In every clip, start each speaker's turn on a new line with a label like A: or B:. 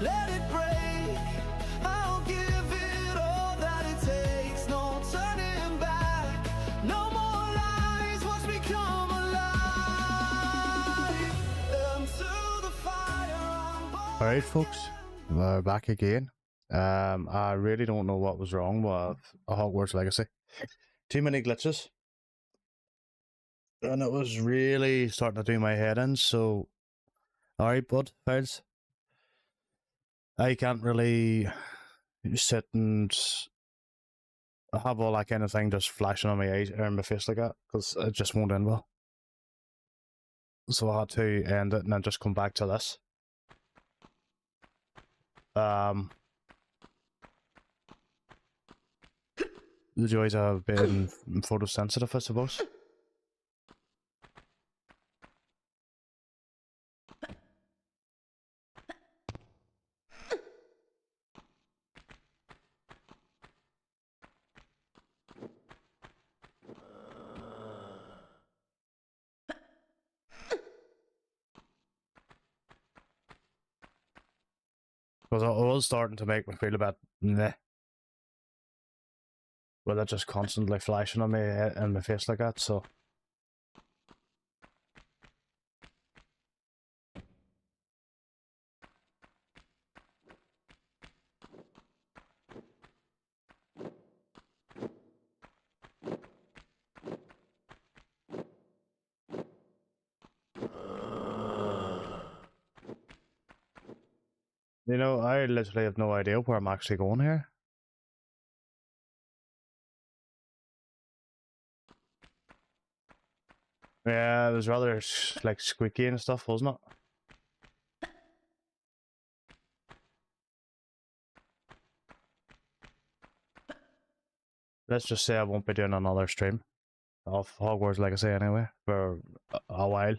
A: let it break. I'll give it all that it takes. No turning back, no more lies. Watch me come alive. Into the fire I'm born.
B: Alright folks, we're back again. I really don't know what was wrong with Hogwarts Legacy. Too many glitches. And it was really starting to do my head in, so alright bud, files. I can't really sit and have all that kind of thing just flashing on my eyes or my face like that, because it just won't end well. So I had to end it and then just come back to this. The joys of being photosensitive, I suppose. Because it was starting to make me feel a bit meh. With it just constantly flashing on me in my face like that, so. You know, I literally have no idea where I'm actually going here. Yeah, it was rather like squeaky and stuff, wasn't it? Let's just say I won't be doing another stream of Hogwarts Legacy anyway for a while.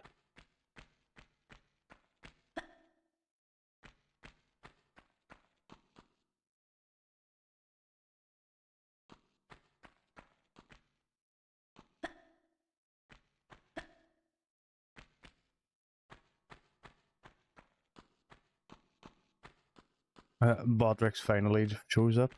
B: Bodrix finally shows up.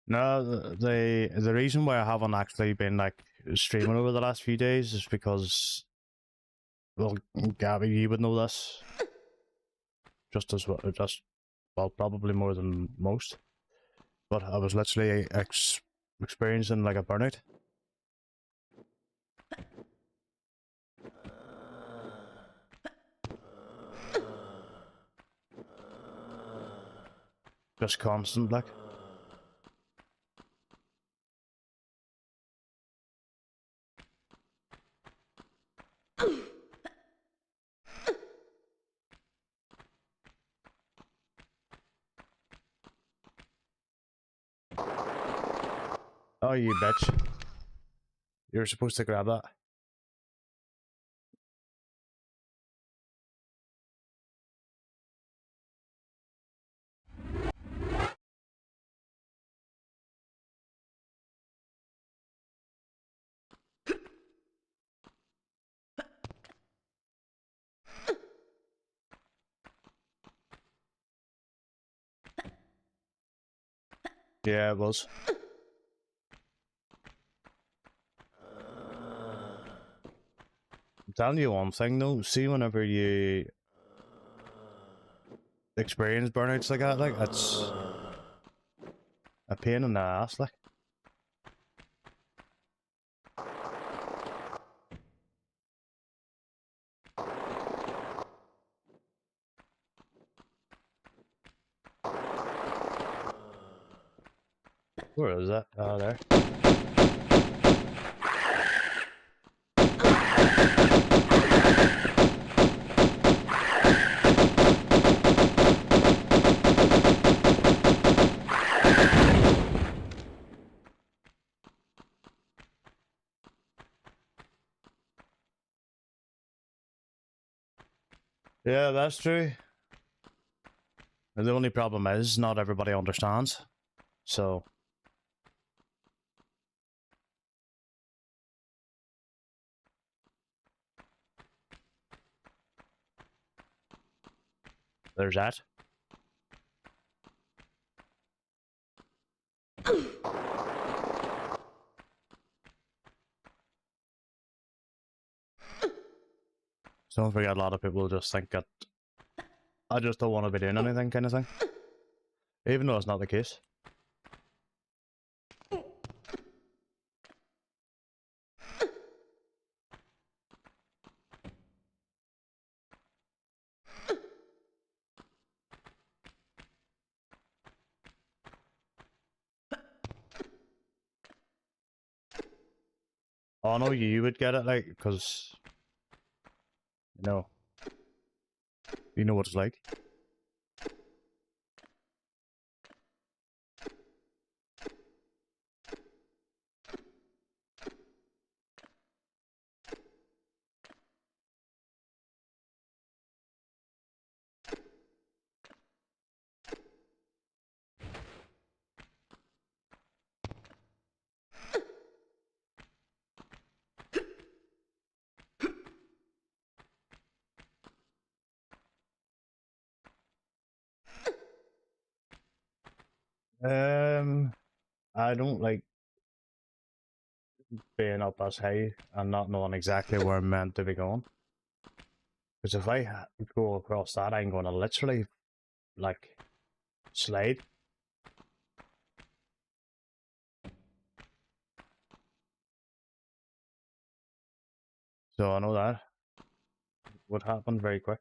B: No, the reason why I haven't actually been like streaming over the last few days is because, well, Gabby, you would know this just as well, well, probably more than most. But I was literally experiencing like a burnout. Just constant, like. Oh, you bitch. You're supposed to grab that. Yeah, it was. I'm telling you one thing though, see whenever you experience burnouts like that, like, it's a pain in the ass, like. Where is that? Oh, there. Yeah, that's true. The only problem is not everybody understands. So there's that. So don't forget, a lot of people just think that I just don't want to be doing anything, kind of thing. Even though it's not the case. Oh no, you would get it, like, because you know what it's like. I don't like being up as high and not knowing exactly where I'm meant to be going. Because if I go across that, I'm going to literally, like, slide. So I know that would happen very quick.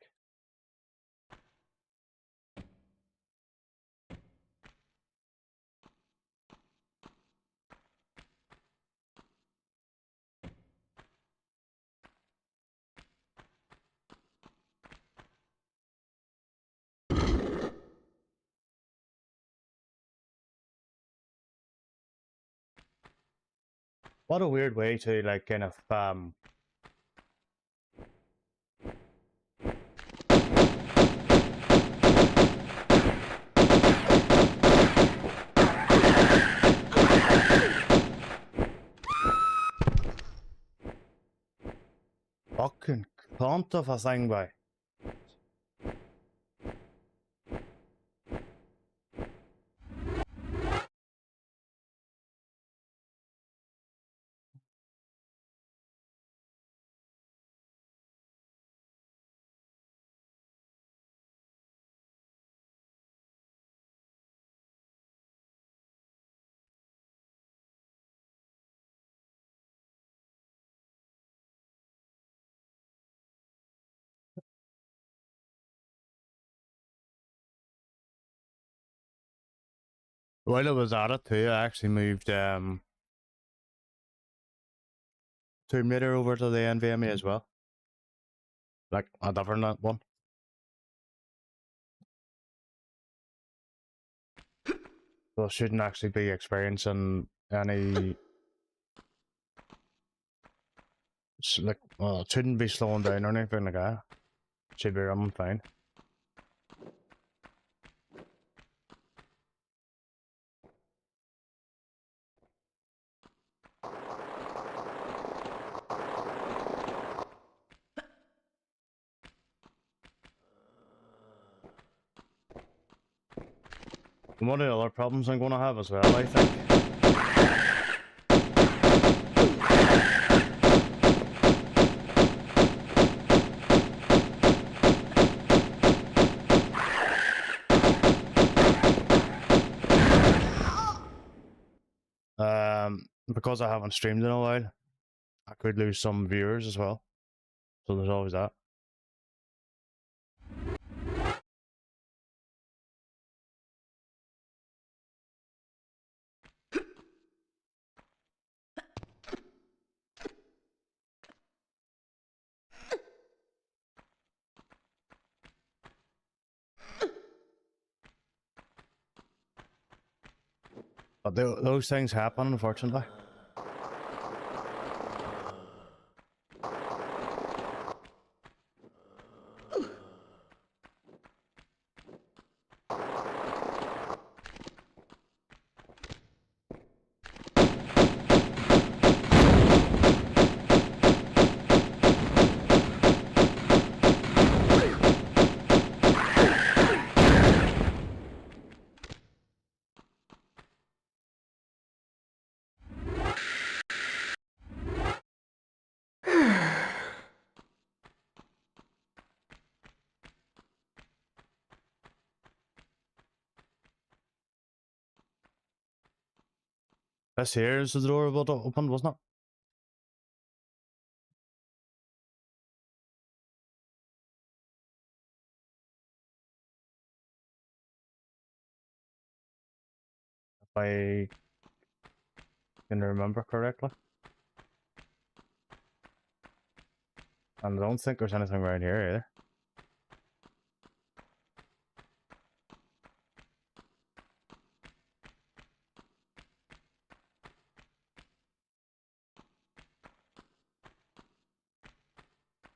B: What a weird way to, like, kind of, fucking cunt of a thing, by. While I was at it too, I actually moved Tomb Raider over to the NVMe as well. Like a different one. So I shouldn't actually be experiencing any like, well, it shouldn't be slowing down or anything like that. Should be running fine. And one of the other problems I'm going to have as well, I think. Because I haven't streamed in a while, I could lose some viewers as well. So there's always that. But those things happen, unfortunately. This here is the door we opened, wasn't it? If I can remember correctly. And I don't think there's anything around here either.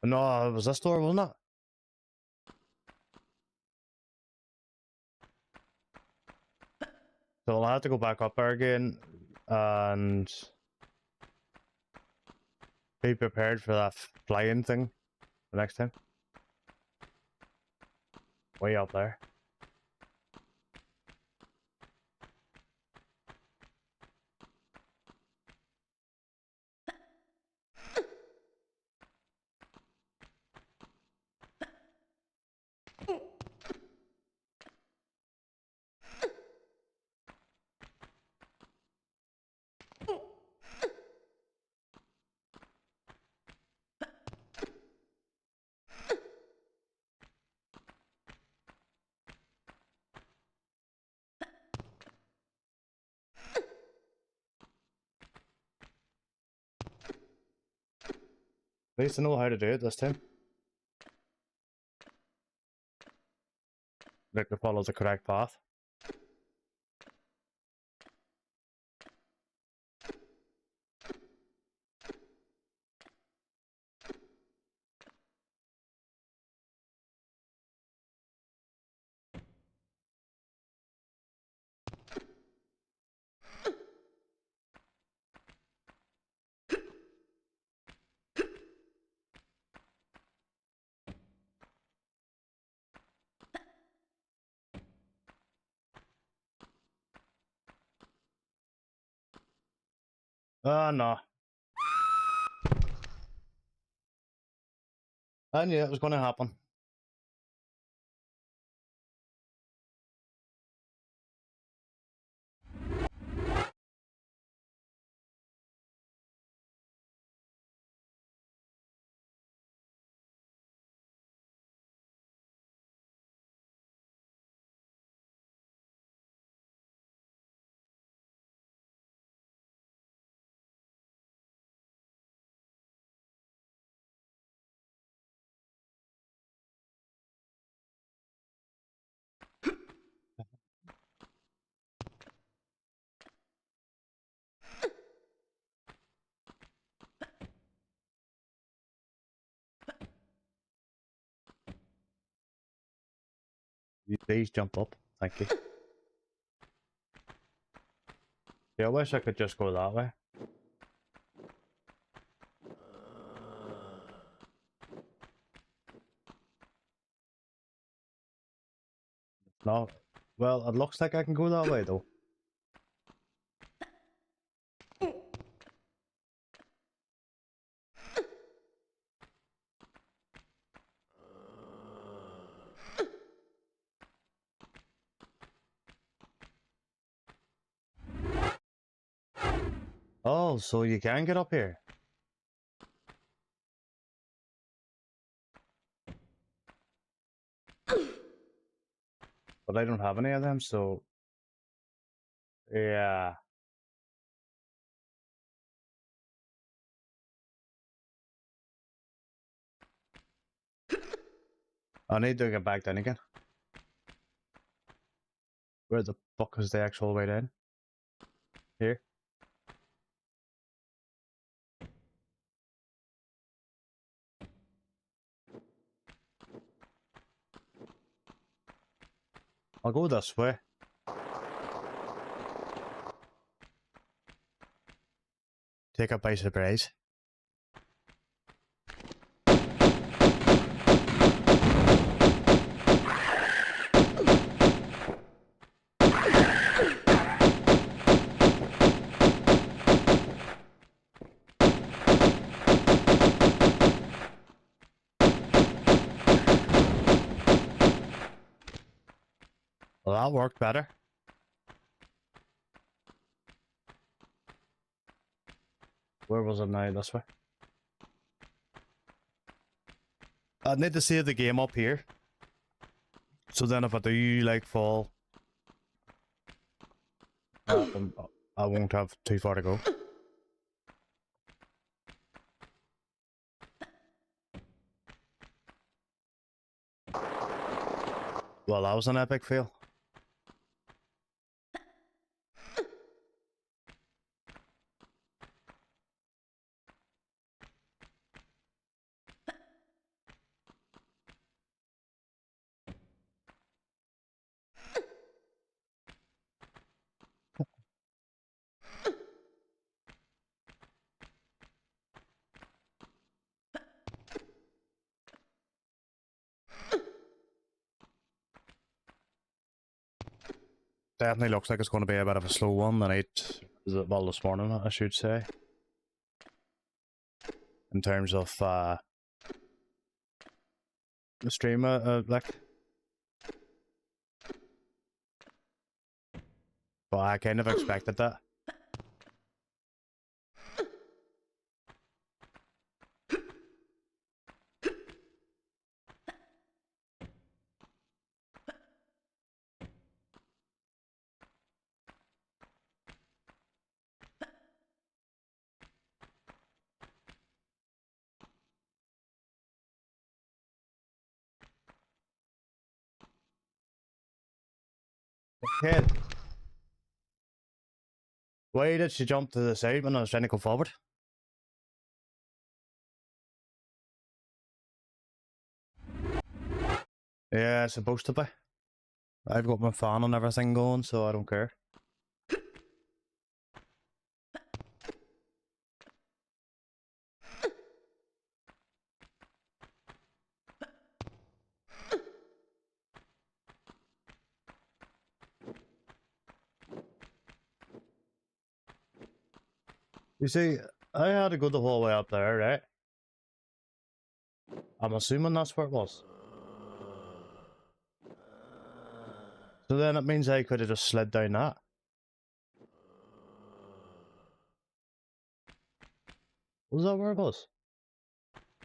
B: No, it was this door, wasn't it? So I'll have to go back up there again and be prepared for that flying thing the next time. Way up there. At least I know how to do it this time. Like to follow the correct path. No. I knew it was going to happen. Please jump up. Thank you. Yeah, I wish I could just go that way. No. Well, it looks like I can go that way though. Oh, so you can get up here. But I don't have any of them, so yeah. I need to get back down again. Where the fuck is the actual way down? Here. I'll go this way. Take it by surprise. Well, that worked better. Where was it now? This way. I need to save the game up here. So then if I do like fall, I won't have too far to go. Well, that was an epic fail. Definitely looks like it's going to be a bit of a slow one tonight. Well, this morning, I should say. In terms of the stream, like. But I kind of expected that. Kid, why did she jump to the side when I was trying to go forward? Yeah, it's supposed to be. I've got my fan and everything going, so I don't care. You see, I had to go the whole way up there, right? I'm assuming that's where it was. So then it means I could have just slid down that. Was that where it was?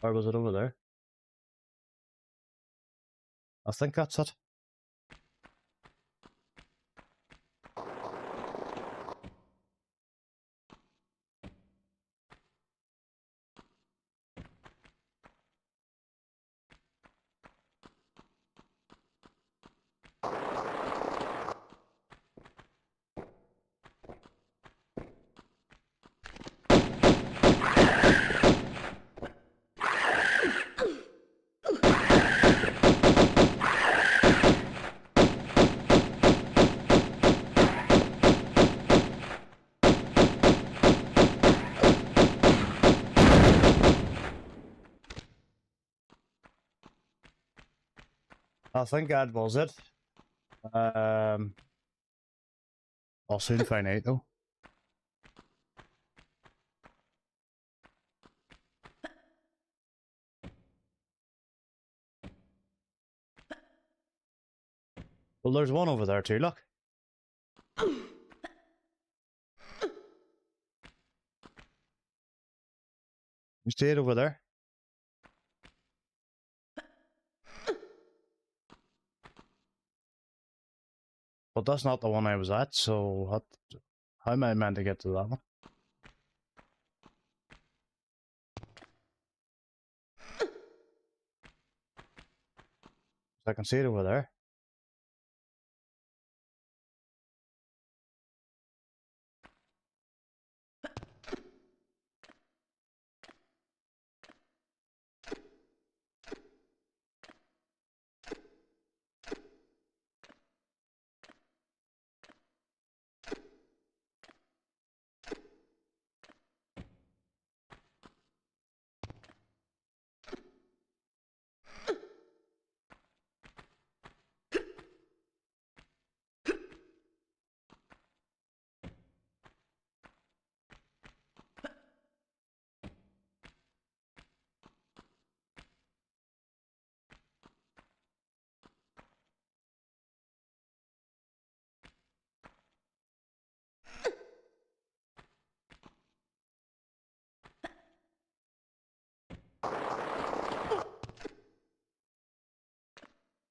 B: Or was it over there? I think that's it. I think that was it. I'll soon find out though. Well, there's one over there too, look. You see it over there? But that's not the one I was at, so how am I meant to get to that one? I can see it over there.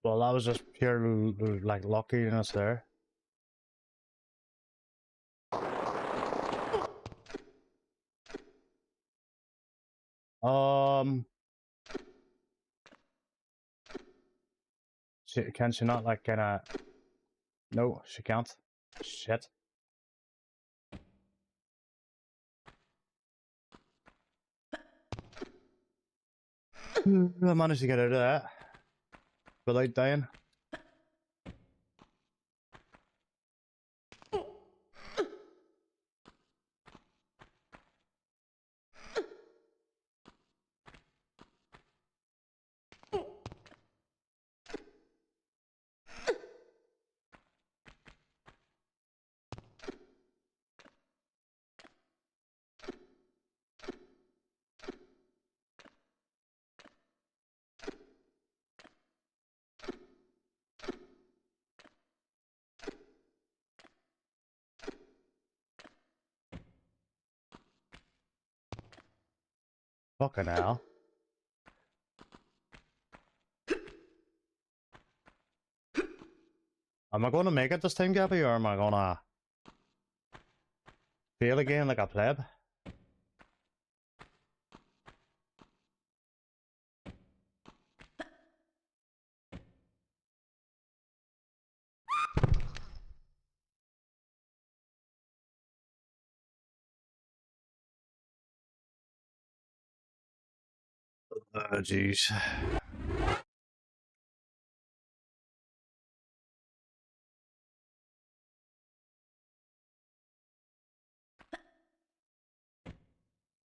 B: Well, that was just pure like luckiness there. Um, can she not like kind of? No, she can't. Shit. I managed to get out of that without dying. Fucking hell. Am I going to make it this time, Gabby, or am I gonna fail again like a pleb? Oh, jeez.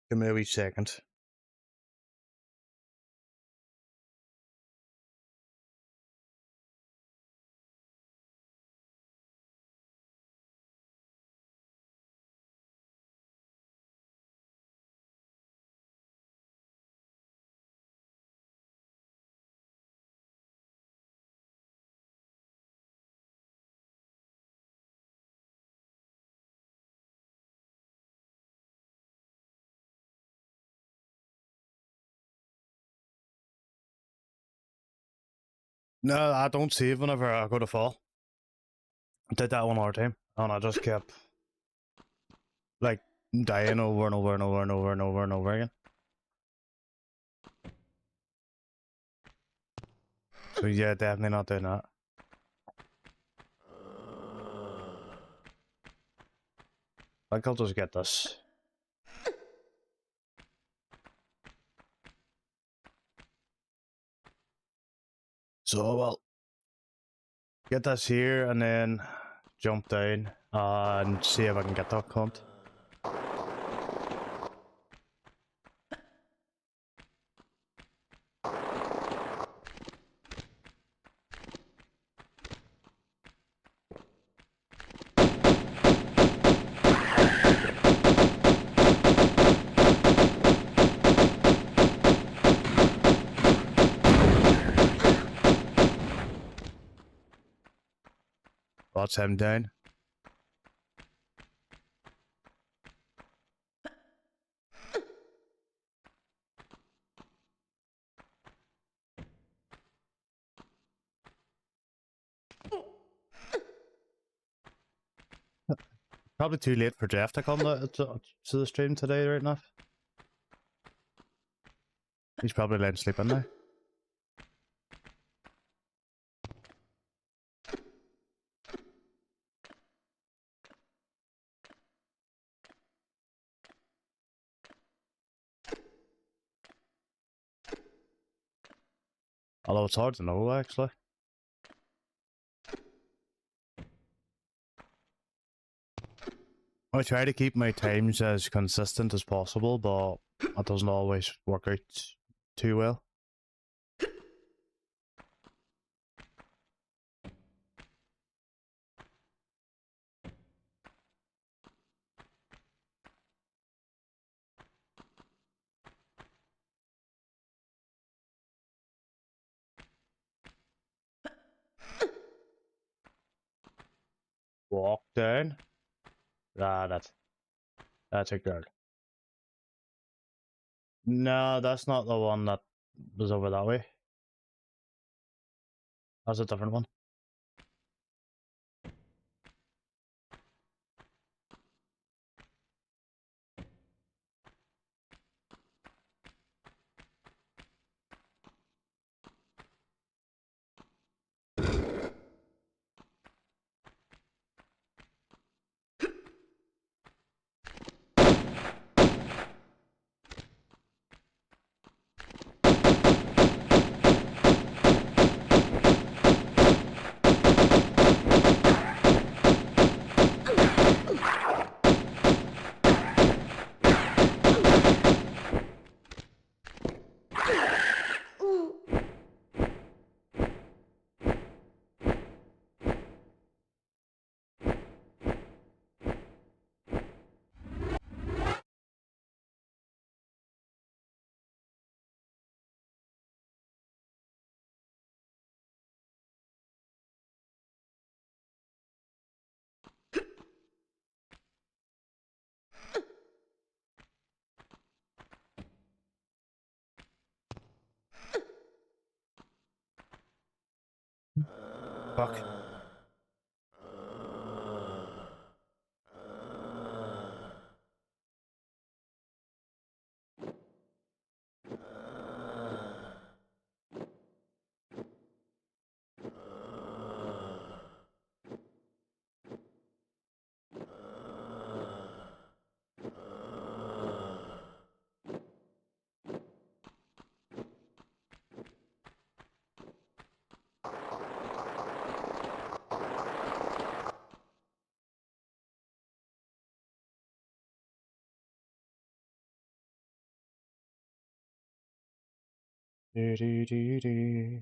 B: Give me a wee second. No, I don't save whenever I go to fall. I did that one more time, and I just kept like dying over and over and over and over and over and over again. So yeah, definitely not doing that. I think I'll just get this. So well, get this here and then jump down and see if I can get that cunt. That's him down. Probably too late for Jeff to come to the stream today, right enough. He's probably laying sleeping now. Although it's hard to know, actually. I try to keep my times as consistent as possible, but it doesn't always work out too well. Walk down. Ah, that's a girl. No, that's not the one that was over that way. That's a different one. Fuck. Do, do, do, do.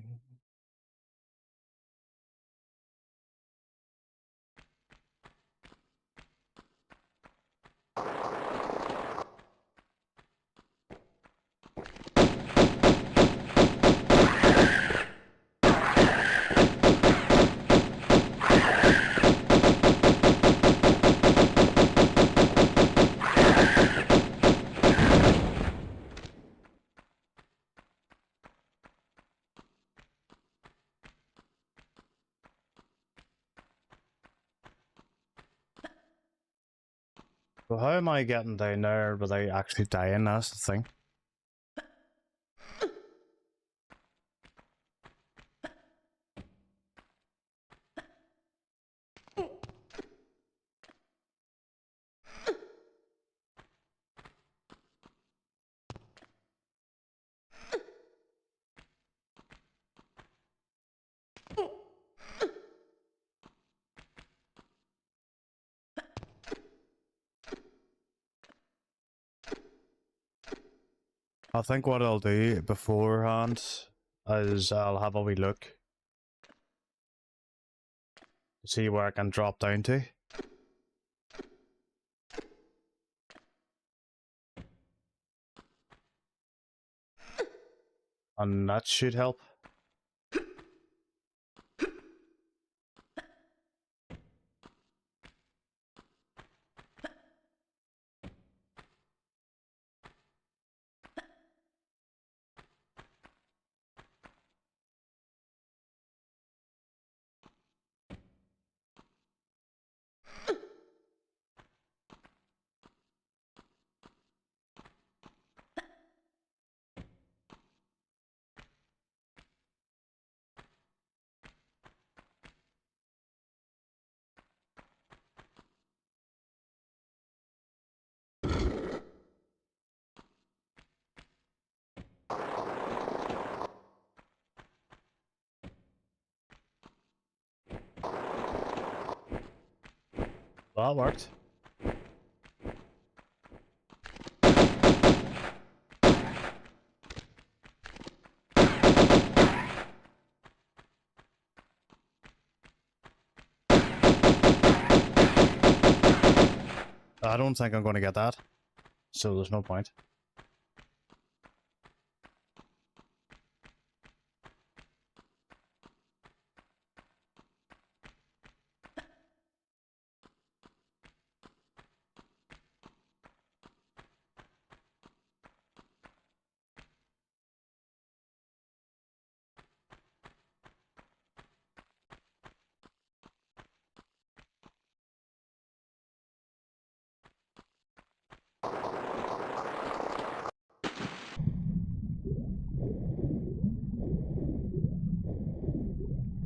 B: So how am I getting down there without actually dying? That's the thing. I think what I'll do beforehand is I'll have a wee look to see where I can drop down to. And that should help. That worked. I don't think I'm going to get that, so there's no point.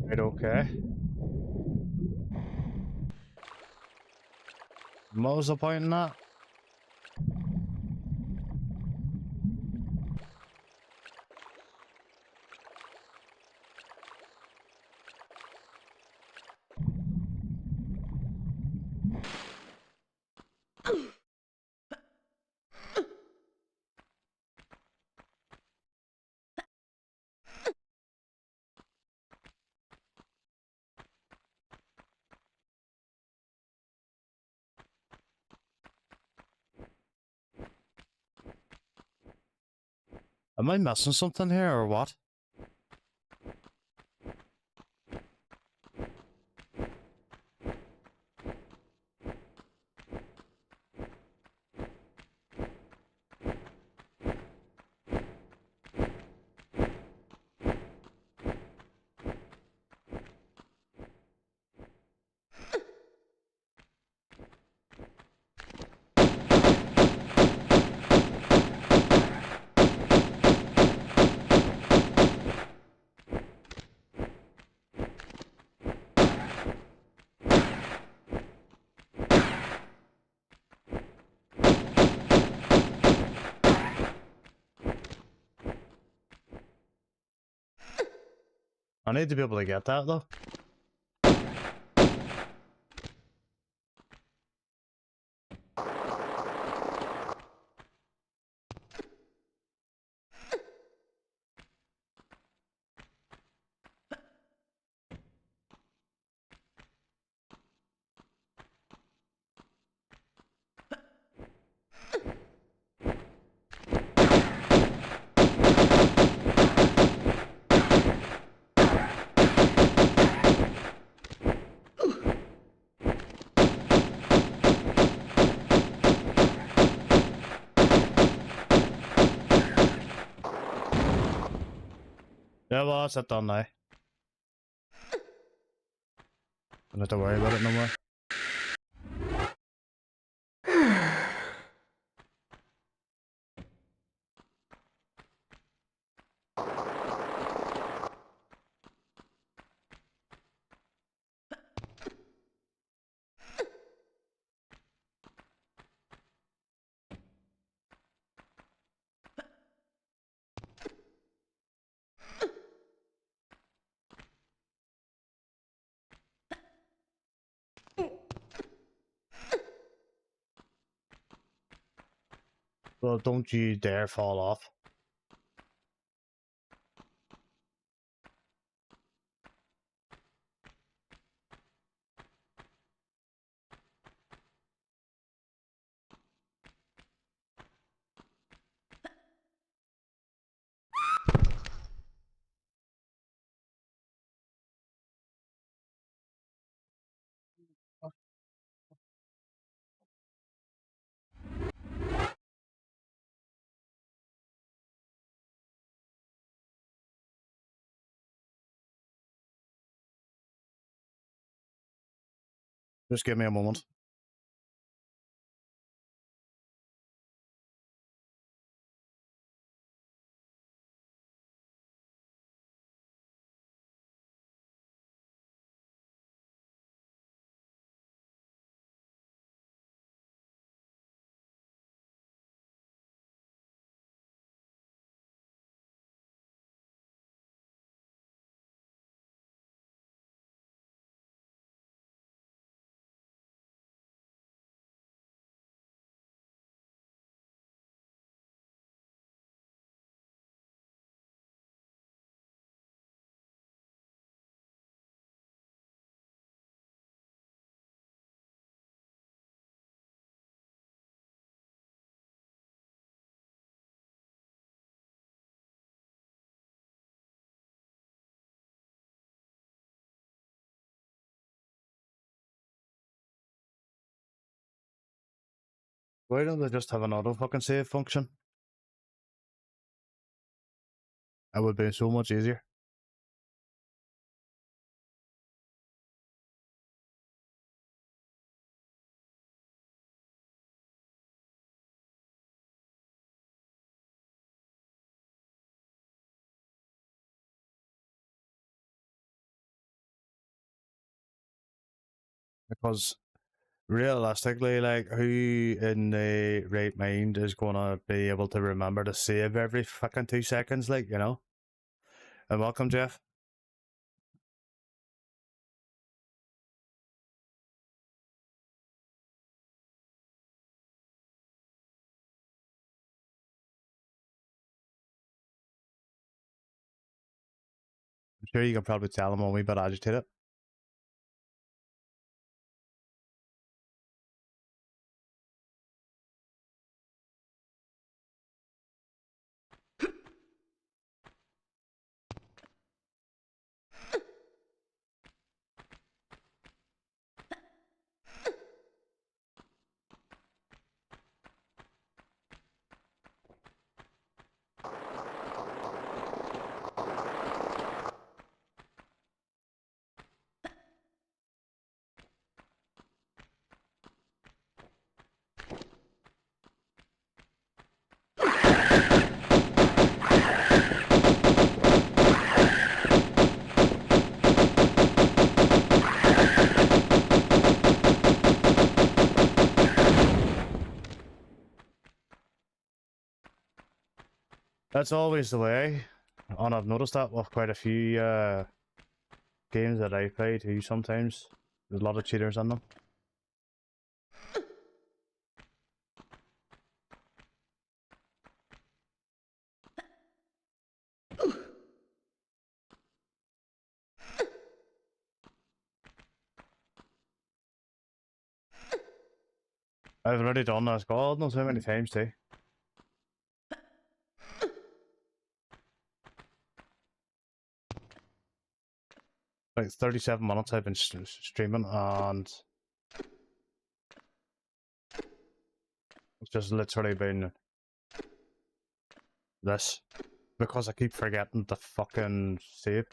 B: Right, okay. What was the point in that? Am I missing something here or what? I need to be able to get that though. Yeah, well, that's it done now. Don't have to worry about it no more. Well, don't you dare fall off. Just give me a moment. Why don't they just have an auto fucking save function? That would be so much easier. because realistically, like, who in the right mind is gonna be able to remember to save every fucking 2 seconds, like, you know? And welcome, Jeff. I'm sure you can probably tell I'm a wee bit agitated. That's always the way, and I've noticed that with quite a few games that I play too. Sometimes there's a lot of cheaters in them. I've already done this, God knows how many times too. Like 37 minutes I've been streaming, and it's just literally been this, because I keep forgetting to fucking save.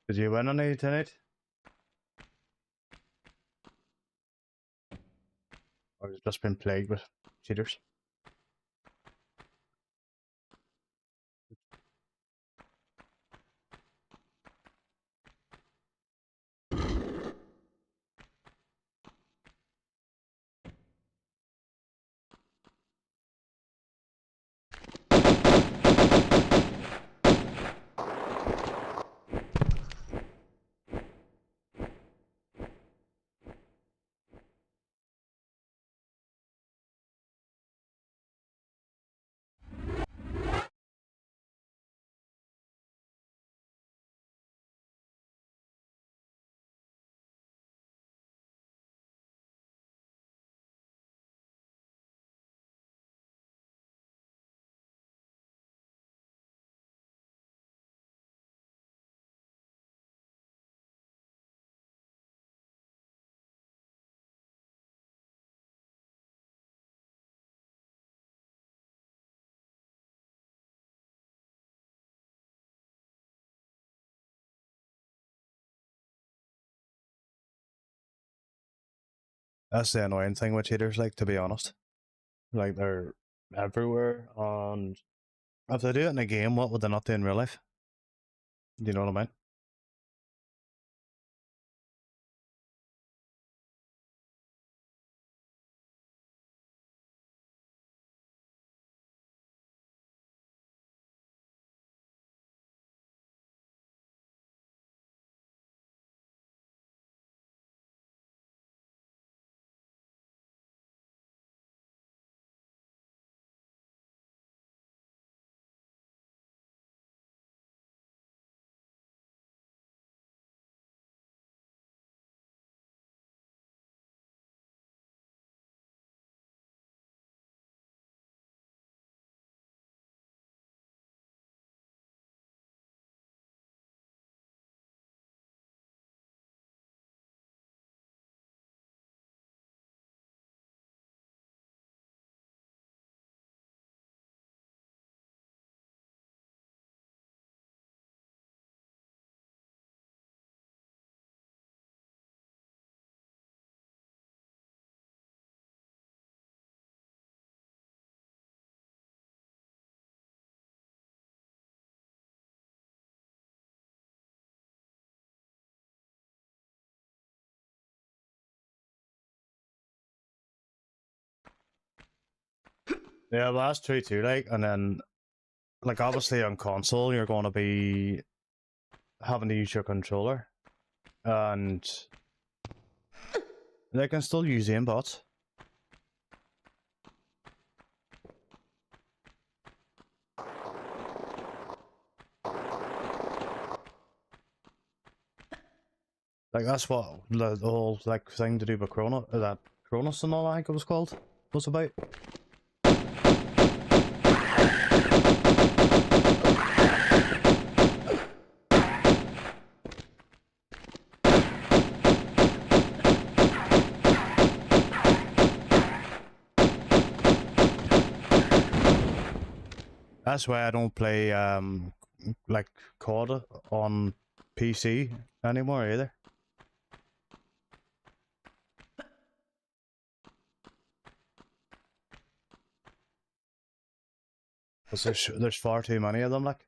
B: Did you win any tonight? Or has it just been plagued with cheaters? That's the annoying thing with cheaters, like, to be honest. Like, they're everywhere, and if they do it in a game, what would they not do in real life? Do you know what I mean? Yeah, well, that's true too. Like, and then like obviously on console, you're going to be having to use your controller, and they can still use aimbots. Like that's what the whole like thing to do with that Cronus and all I think it was called was about. That's why I don't play like COD on PC anymore either. Because there's far too many of them, like.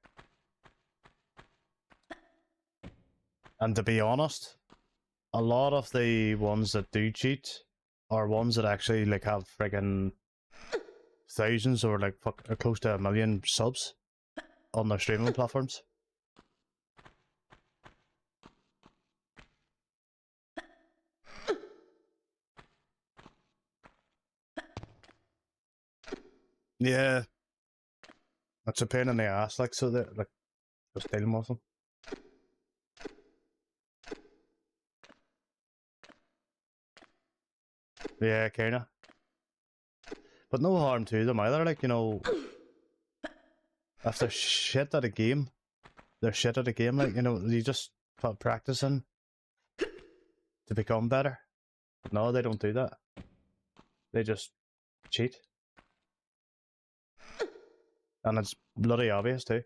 B: And to be honest, a lot of the ones that do cheat are ones that actually like have friggin' thousands or like close to 1 million subs on their streaming platforms. Yeah, it's a pain in the ass, like, so that like just dealing with them. Yeah, kinda. But no harm to them either, like, you know, if they're shit at a game, they're shit at a game, like, you know, you just put practicing to become better. But no, they don't do that. They just cheat. And it's bloody obvious too.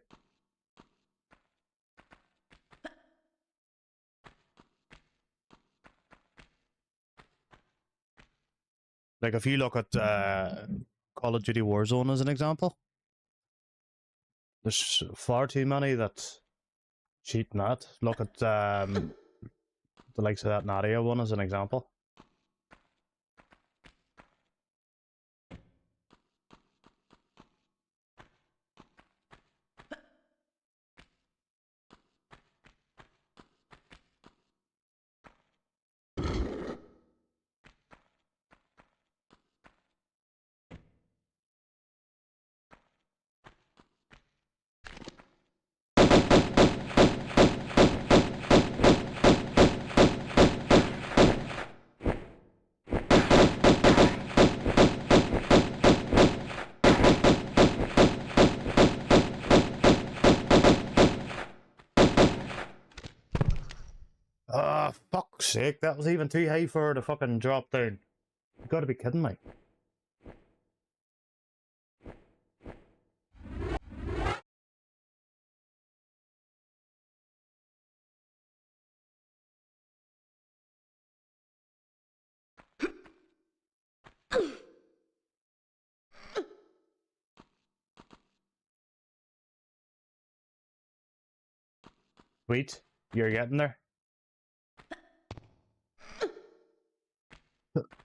B: Like if you look at Call of Duty Warzone as an example, there's far too many that cheat in that. Look at the likes of that Nadia one as an example. Ah, fuck's sake, that was even too high for the fucking drop down. You gotta be kidding me. Sweet, you're getting there.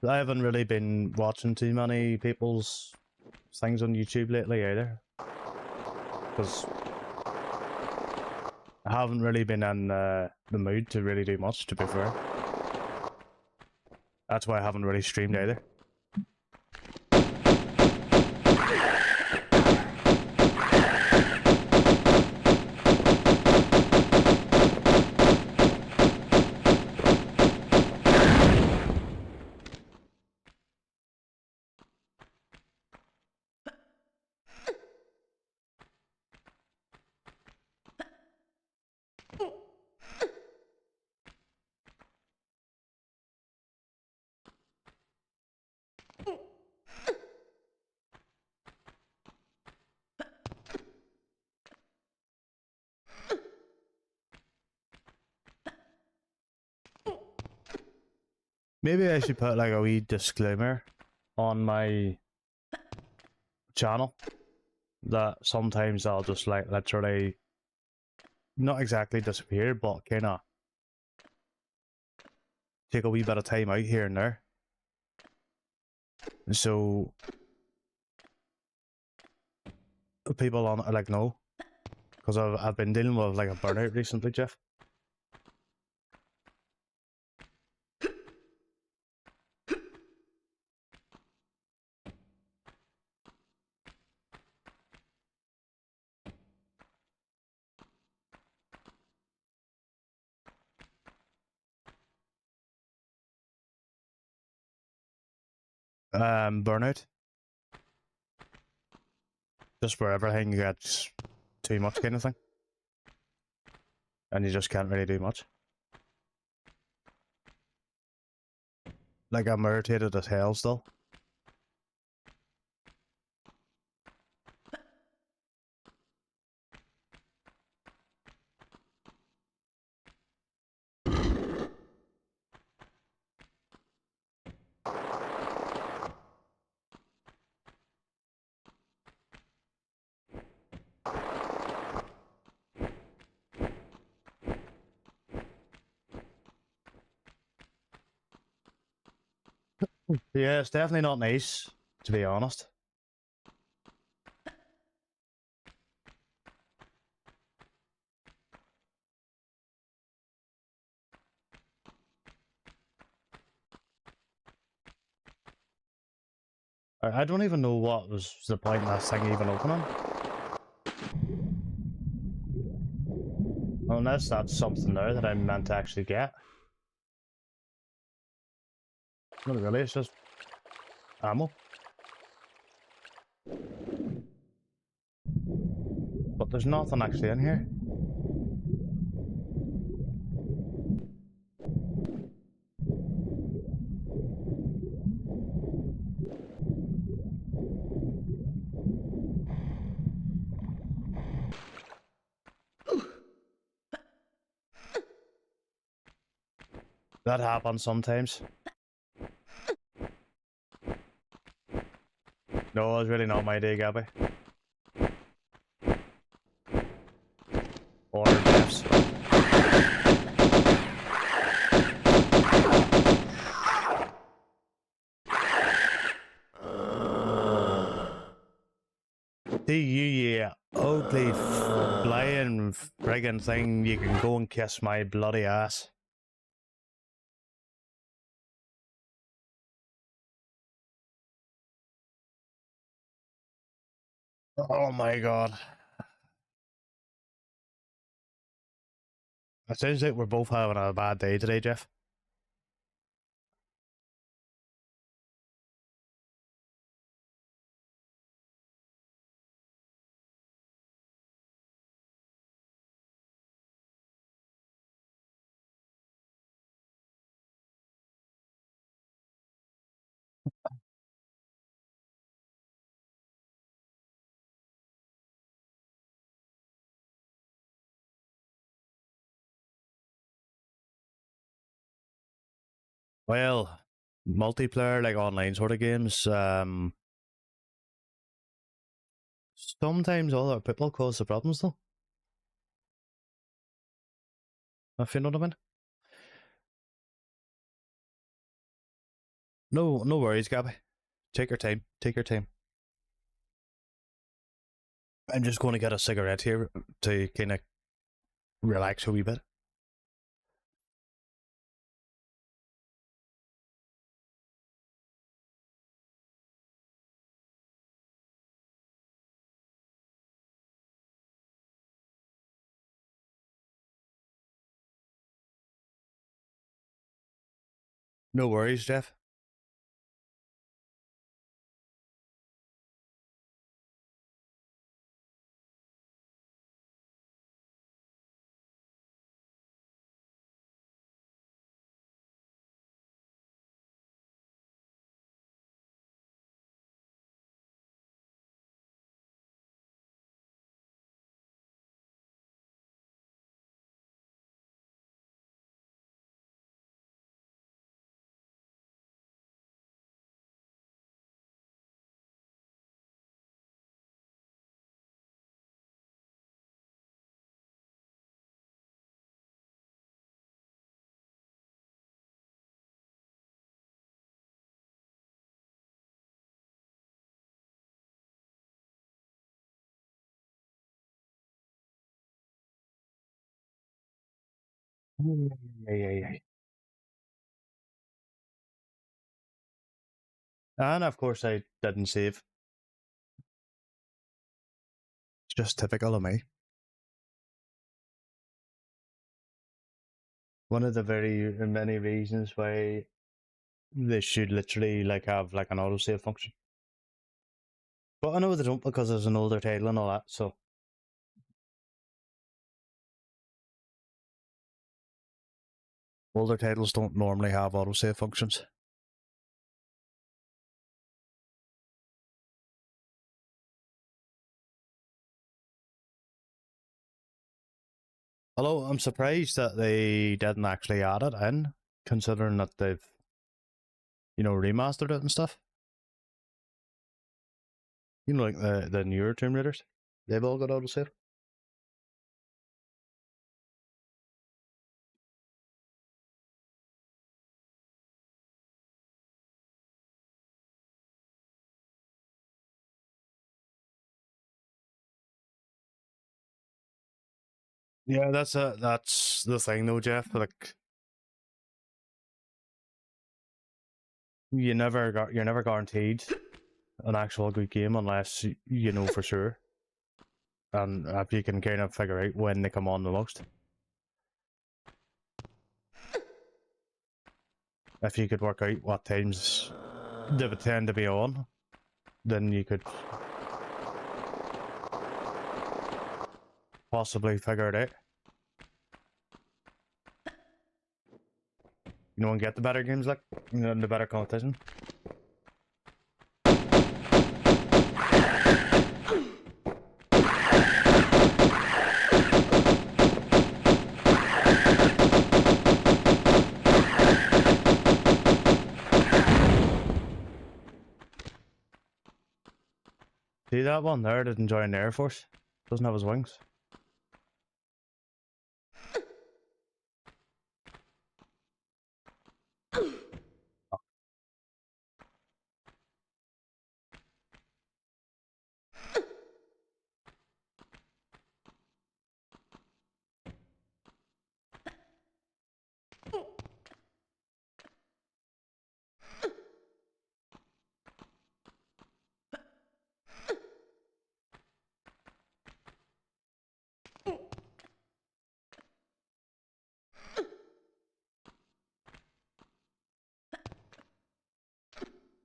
B: I haven't really been watching too many people's things on YouTube lately either. Because I haven't really been in the mood to really do much, to be fair. That's why I haven't really streamed either. Maybe I should put like a wee disclaimer on my channel that sometimes I'll just like literally not exactly disappear, but kinda take a wee bit of time out here and there. So people on it like no, because I've been dealing with like a burnout recently, Jeff. Burnout, just where everything gets too much kind of thing, and you just can't really do much. Like I'm irritated as hell still. Yeah, it's definitely not nice, to be honest. I don't even know what was the point in that thing even opening. Unless that's something there that I'm meant to actually get. Not really, it's just ammo. But there's nothing actually in here. That happens sometimes. No, it's really not my day, Gabby. Or Jeff's. See you ugly flying friggin' thing, you can go and kiss my bloody ass. Oh my god. It sounds like we're both having a bad day today, Jeff. Well, multiplayer, like online sort of games, sometimes other people cause the problems though. If you know what I mean. No, no worries, Gabby. Take your time. Take your time. I'm just going to get a cigarette here to kind of relax a wee bit. No worries, Jeff. Yeah. And of course, I didn't save. It's just typical of me. One of the very many reasons why they should literally like have like an autosave function. But I know they don't because there's an older title and all that, so older titles don't normally have autosave functions. Although I'm surprised that they didn't actually add it in, considering that they've, remastered it and stuff. Like the newer Tomb Raiders, they've all got autosave. Yeah, that's the thing though, Jeff. Like, you're never guaranteed an actual good game unless you know for sure, and if you can kind of figure out when they come on the most. If you could work out what times they would tend to be on, then you could possibly figure it out. And get the better games, like, the better competition. See that one there didn't join the Air Force? Doesn't have his wings.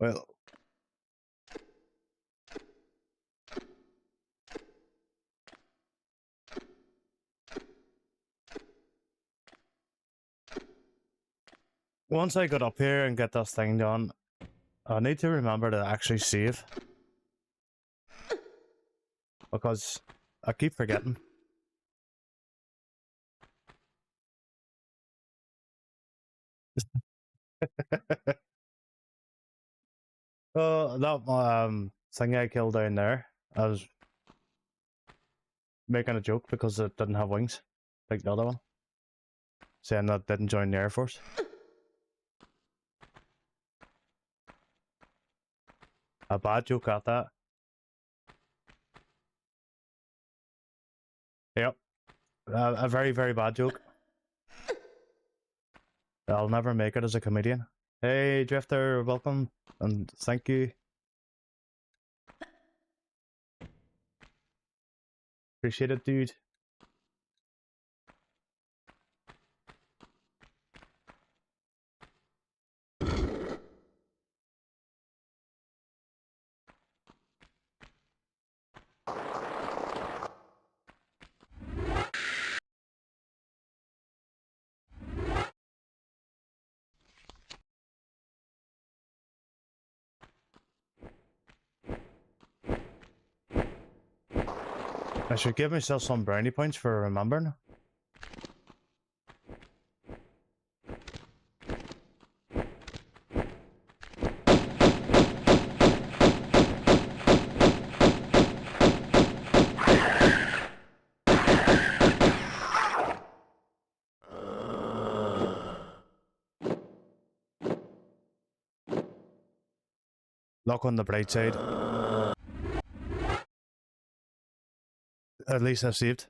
B: Well, once I got up here and get this thing done, I need to remember to actually save. Because I keep forgetting. That thing I killed down there, I was making a joke because it didn't have wings, like the other one. Saying that didn't join the Air Force. A bad joke at that. Yep. A very, very bad joke. I'll never make it as a comedian. Hey, Drifter, welcome, and thank you. Appreciate it, dude. I should give myself some brownie points for remembering. Look on the bright side. At least I've saved.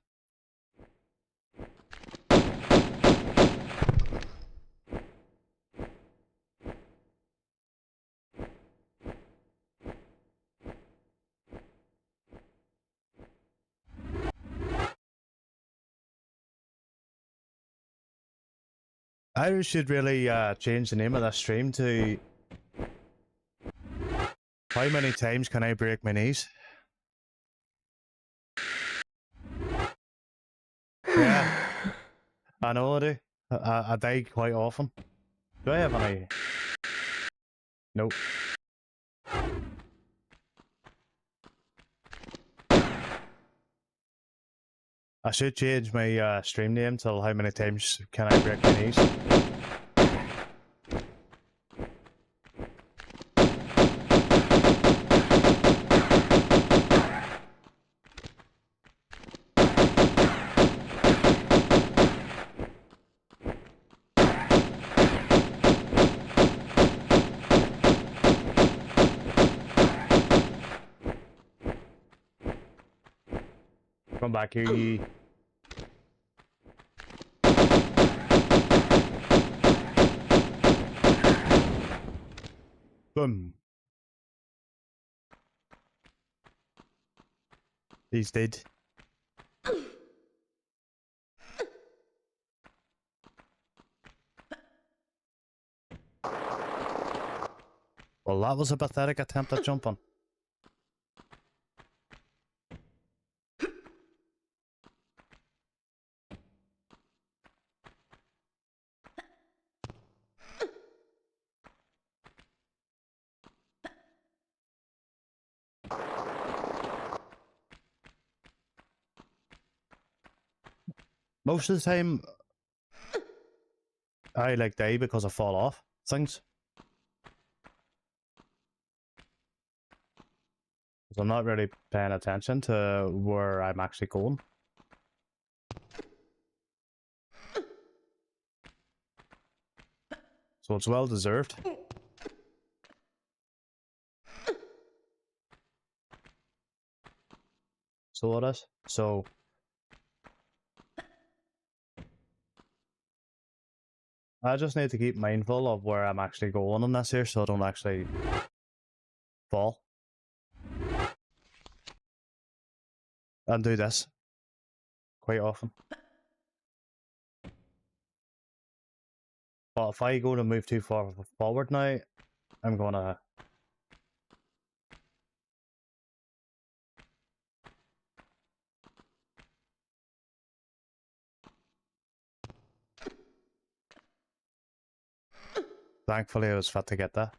B: I should really change the name of this stream to how many times can I break my knees? Yeah, I know I do. I die quite often. Do I have any? Nope. I should change my stream name till how many times can I break my knees? Come back here, ye. Boom. He's dead. Well, that was a pathetic attempt at jumping. Most of the time, I like die because I fall off things. So I'm not really paying attention to where I'm actually going. So it's well deserved. So it is. So I just need to keep mindful of where I'm actually going on this here so I don't actually fall. And do this quite often. But if I go to move too far forward now, I'm gonna... Thankfully I was fit to get that.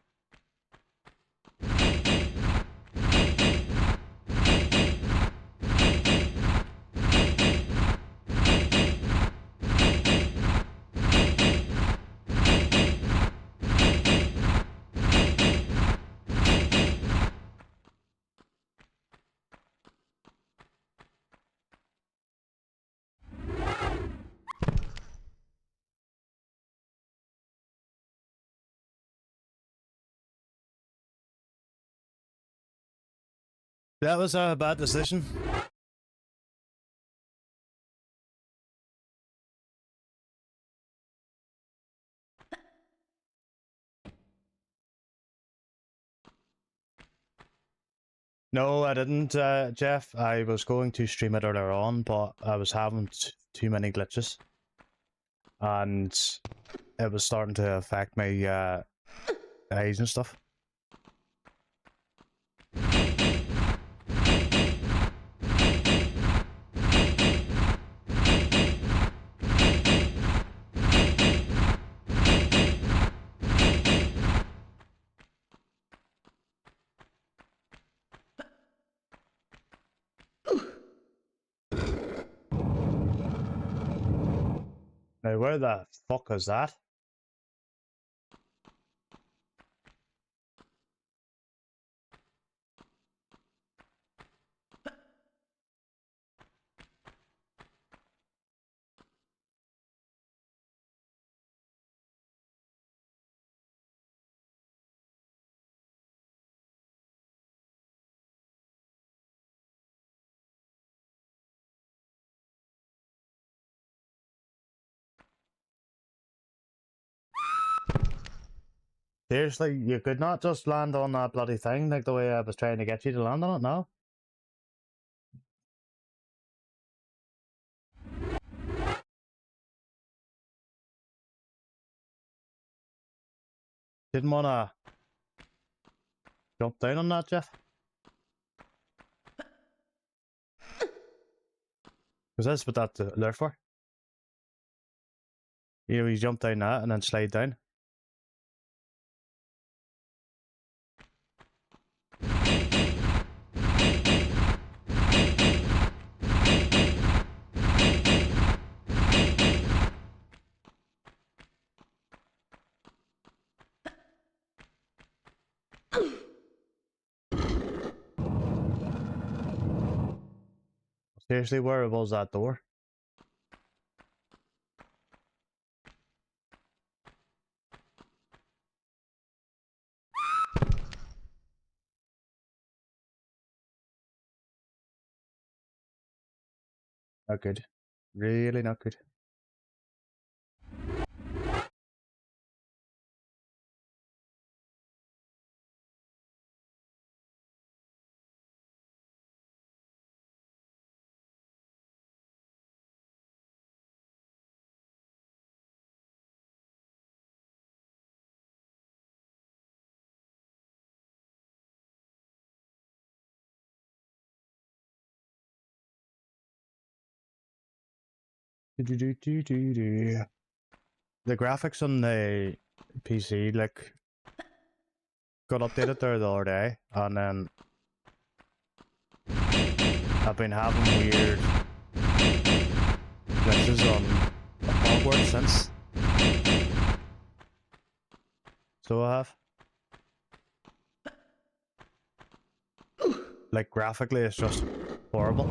B: That was a bad decision. No, I didn't, Jeff. I was going to stream it earlier on, but I was having too many glitches. And it was starting to affect my eyes and stuff. Now, where the fuck is that? Seriously, you could not just land on that bloody thing like the way I was trying to get you to land on it now? Didn't wanna jump down on that, Jeff. Because that's what that's there for. You jump down that and then slide down. Seriously, where was that door? Not good. Really not good. The graphics on the PC like got updated there the other day, and then I've been having weird glitches on Hogwarts since. So I have. Like graphically, it's just horrible.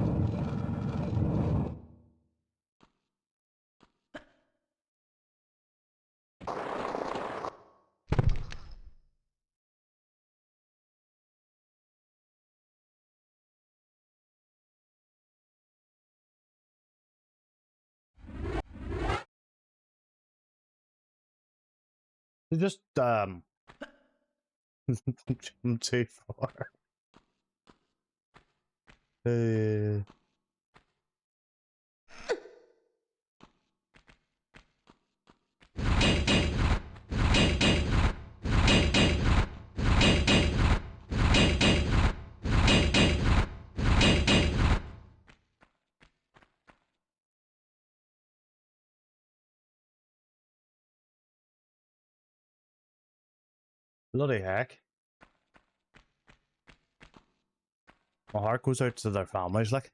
B: You just jump too far. Uh, Bloody heck. My heart goes out to their families, like.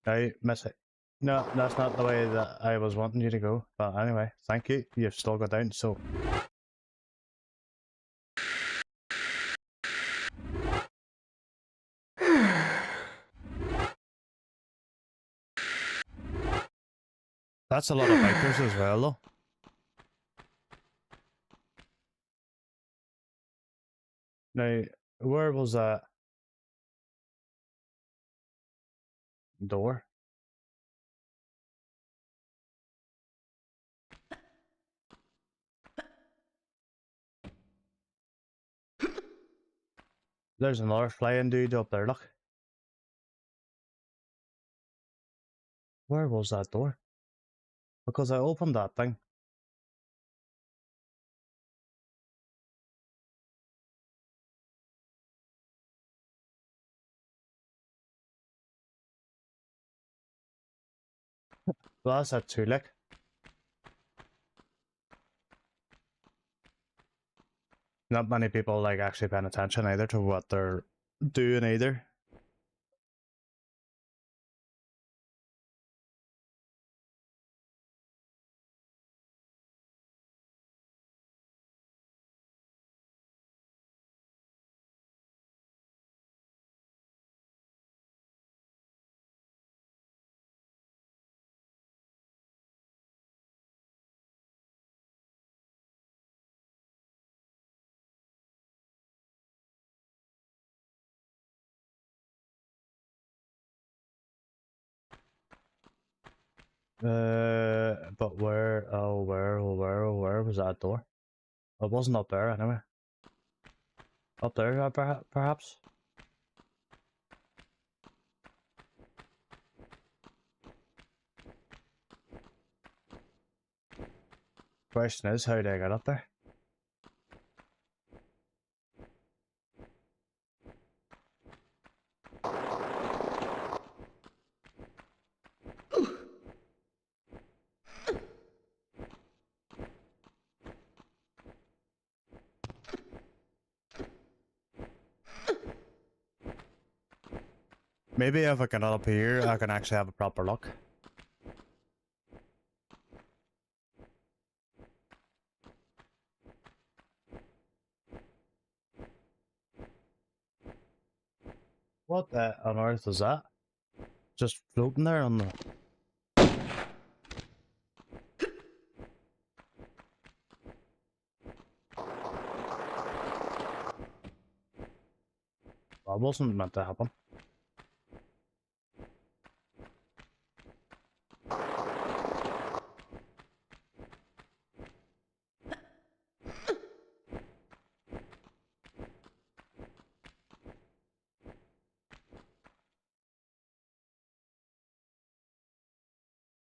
B: I miss it. No, that's not the way that I was wanting you to go. But anyway, thank you. You've still got down, so. That's a lot of bikers as well, though. Now, where was that door? There's another flying dude up there, look. Where was that door? Because I opened that thing. Well, that's it too, like. Not many people like actually paying attention either to what they're doing either. But where? Oh, where was that door? It wasn't up there anyway. Up there, perhaps? Question is, how did I get up there? Maybe if I can get up here, I can actually have a proper look. What on earth is that? Just floating there on the... That wasn't meant to happen.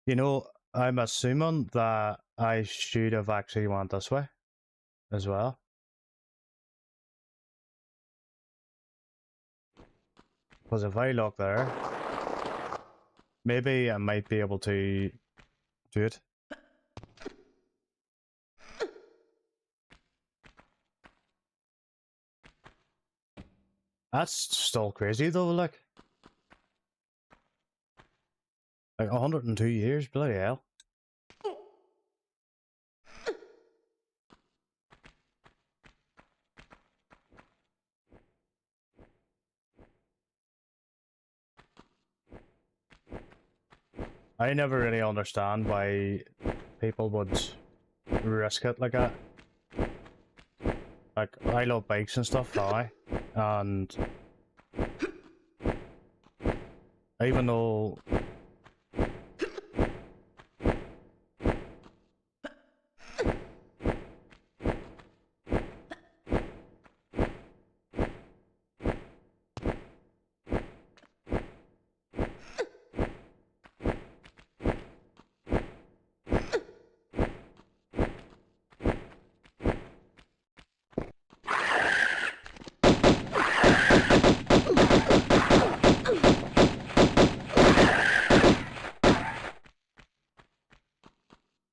B: You know, I'm assuming that I should have actually went this way as well. Because if I look there, maybe I might be able to do it. That's still crazy though, like 102 years, bloody hell. I never really understand why people would risk it like that. Like, I love bikes and stuff now, and even though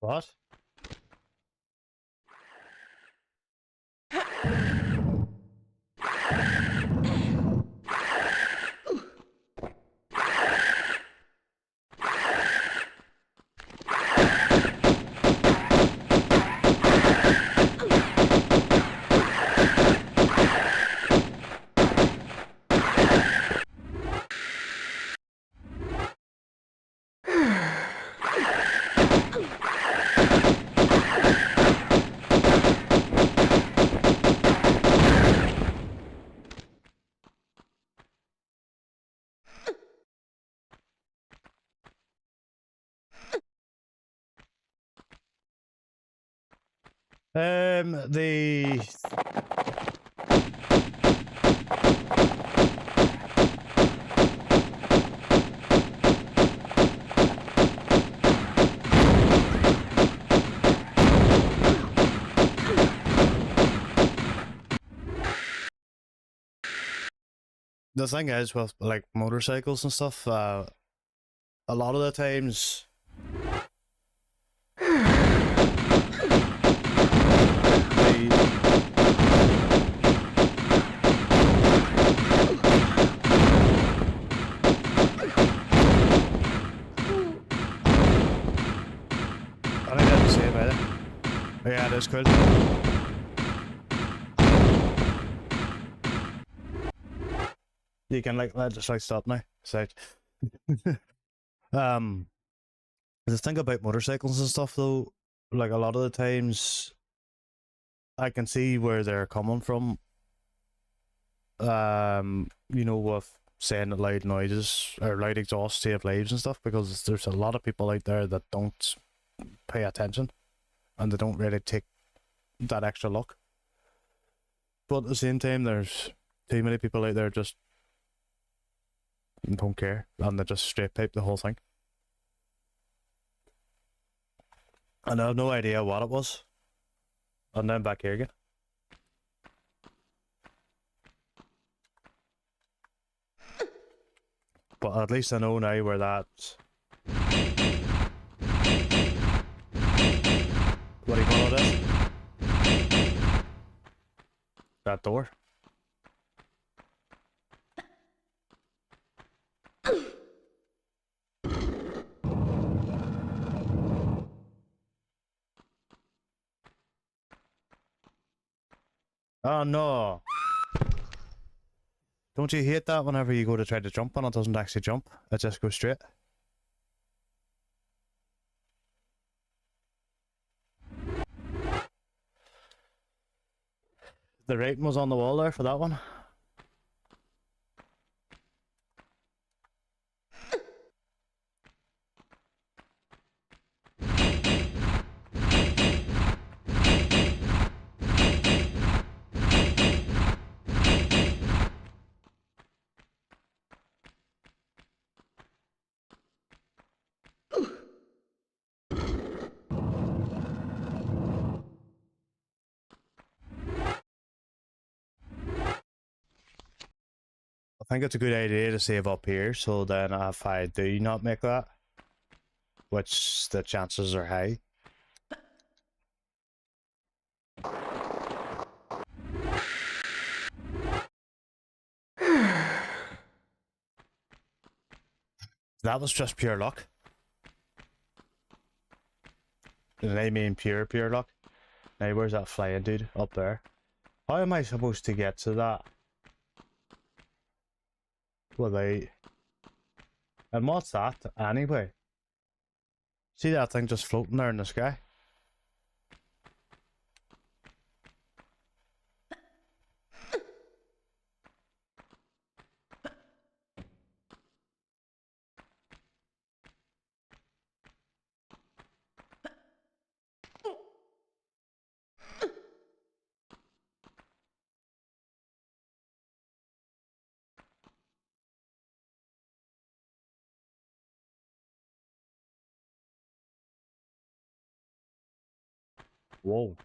B: what? The thing is with like motorcycles and stuff, a lot of the times I think that's the same either. Yeah, that's cool. You can like let's just like stop now. So the thing about motorcycles and stuff though, like a lot of the times I can see where they're coming from. You know, with saying that loud noises or loud exhaust save lives and stuff, because there's a lot of people out there that don't pay attention and they don't really take that extra luck. But at the same time, there's too many people out there just don't care, and they just straight pipe the whole thing. And I have no idea what it was. And then back here again. But at least I know now where that... What do you call it is? That door. Oh no! Don't you hate that whenever you go to try to jump and it doesn't actually jump? It just goes straight. The rating was on the wall there for that one. I think it's a good idea to save up here, so then if I do not make that, which the chances are high. That was just pure luck. And I mean pure luck. Now where's that flying dude? Up there. How am I supposed to get to that? Without... And what's that anyway? See that thing just floating there in the sky? Whoa.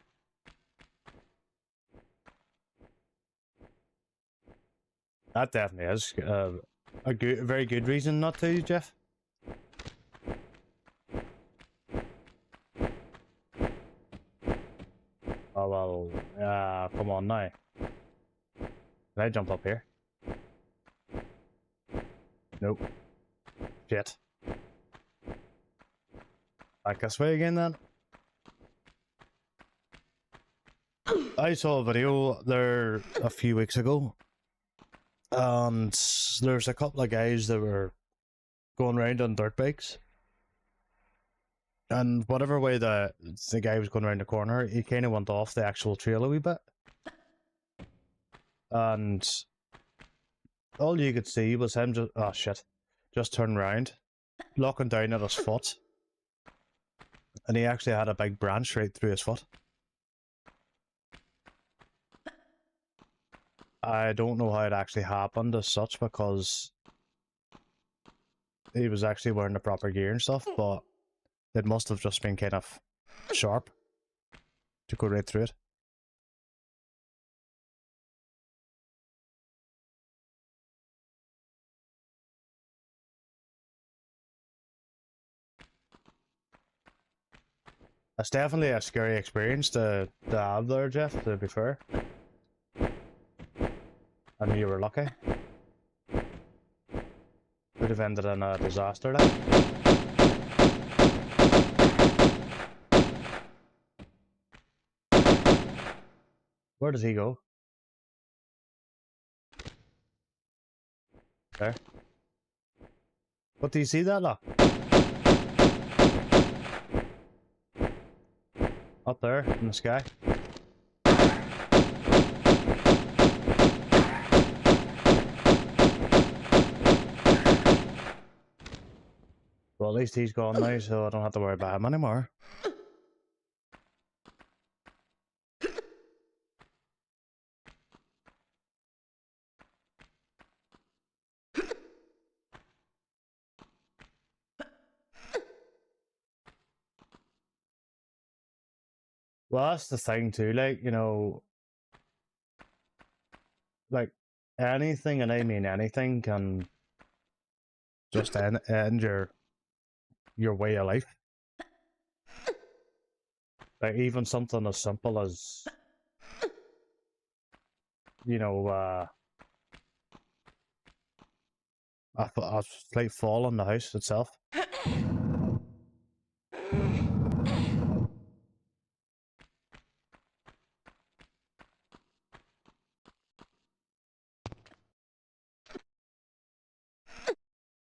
B: That definitely is a very good reason not to, Jeff. Oh well, come on now. Can I jump up here? Nope. Shit. Back this way again then? I saw a video there a few weeks ago, and there's a couple of guys that were going around on dirt bikes, and whatever way the guy was going around the corner, he kind of went off the actual trail a wee bit, and all you could see was him just turn around, looking down at his foot, and he actually had a big branch right through his foot. I don't know how it actually happened as such, because he was actually wearing the proper gear and stuff, but it must have just been kind of sharp to go right through it. It's definitely a scary experience to have there, Jeff, to be fair. And you were lucky. Could have ended in a disaster then. Where does he go? There. What do you see that, look? Up there in the sky. Well, at least he's gone now, so I don't have to worry about him anymore. Well, that's the thing too. Like, you know, like anything, and I mean anything, can just end your way of life. Like even something as simple as, you know, a slight fall on the house itself.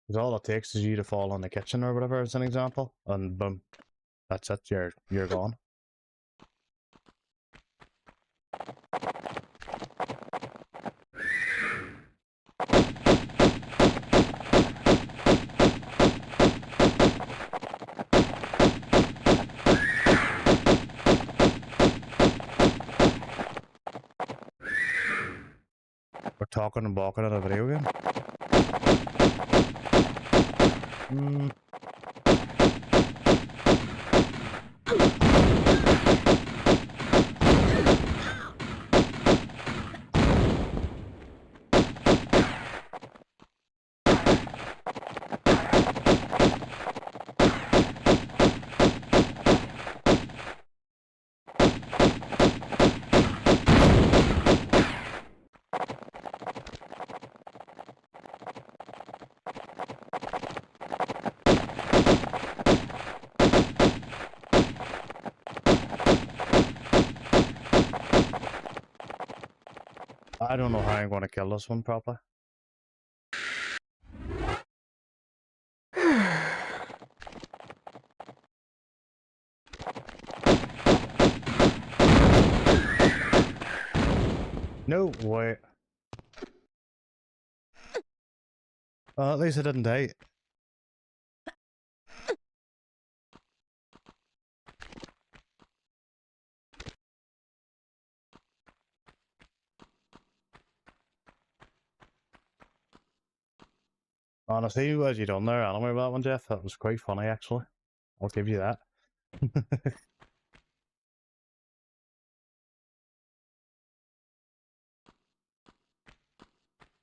B: Because all it takes is you to fall on the kitchen or whatever, as an example, and boom, that's it. You're gone. We're talking and walking in a video game. Hmm. I don't know how I'm going to kill this one properly. No way. At least I didn't die. Honestly, what you done there, anime, that one, Jeff? That was quite funny, actually. I'll give you that.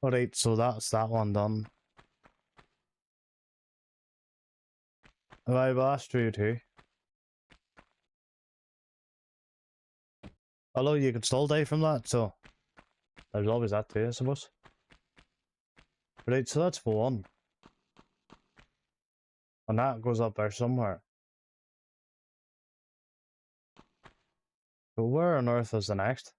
B: Alright, so that's that one done. Right, well, that's true too. Although you can still die from that, so there's always that too, I suppose. Right, so that's one. And that goes up there somewhere. But where on earth is the next?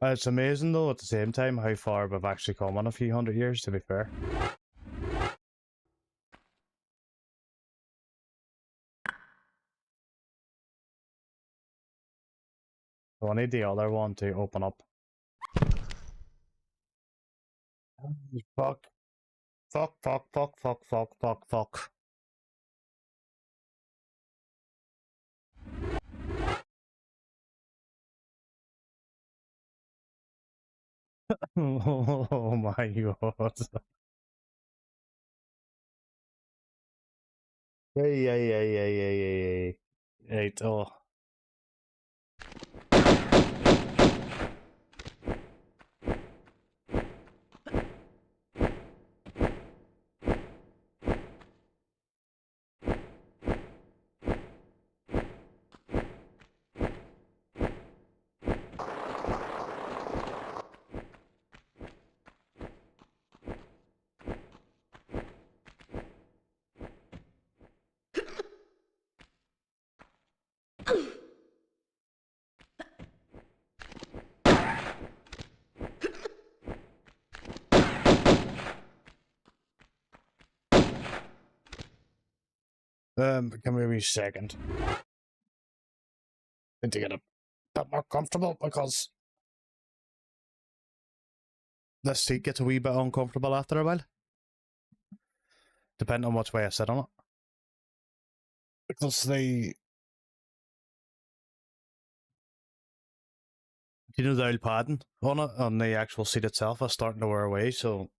B: It's amazing though at the same time how far we've actually come in a few hundred years, to be fair. So I need the other one to open up. Fuck. Fuck, fuck, fuck, fuck, fuck, fuck, fuck. Oh my god. Hey, hey, hey, hey, hey, hey, hey. Right, oh. Give me a wee second. Need to get a bit more comfortable because this seat gets a wee bit uncomfortable after a while, depending on which way I sit on it. Because the the old padding on it on the actual seat itself is starting to wear away, so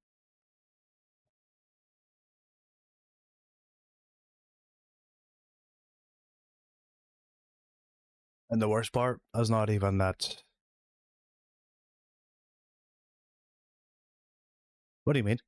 B: and the worst part is not even that. What do you mean?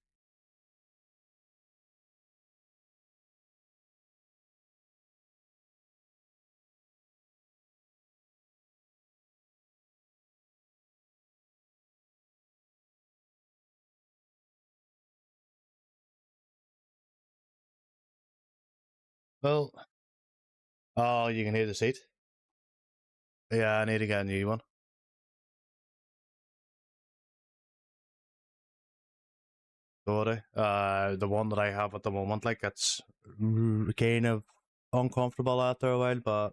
B: Well, oh, you can hear the seat. Yeah, I need to get a new one. Sorry. The one that I have at the moment, like it's kind of uncomfortable after a while, but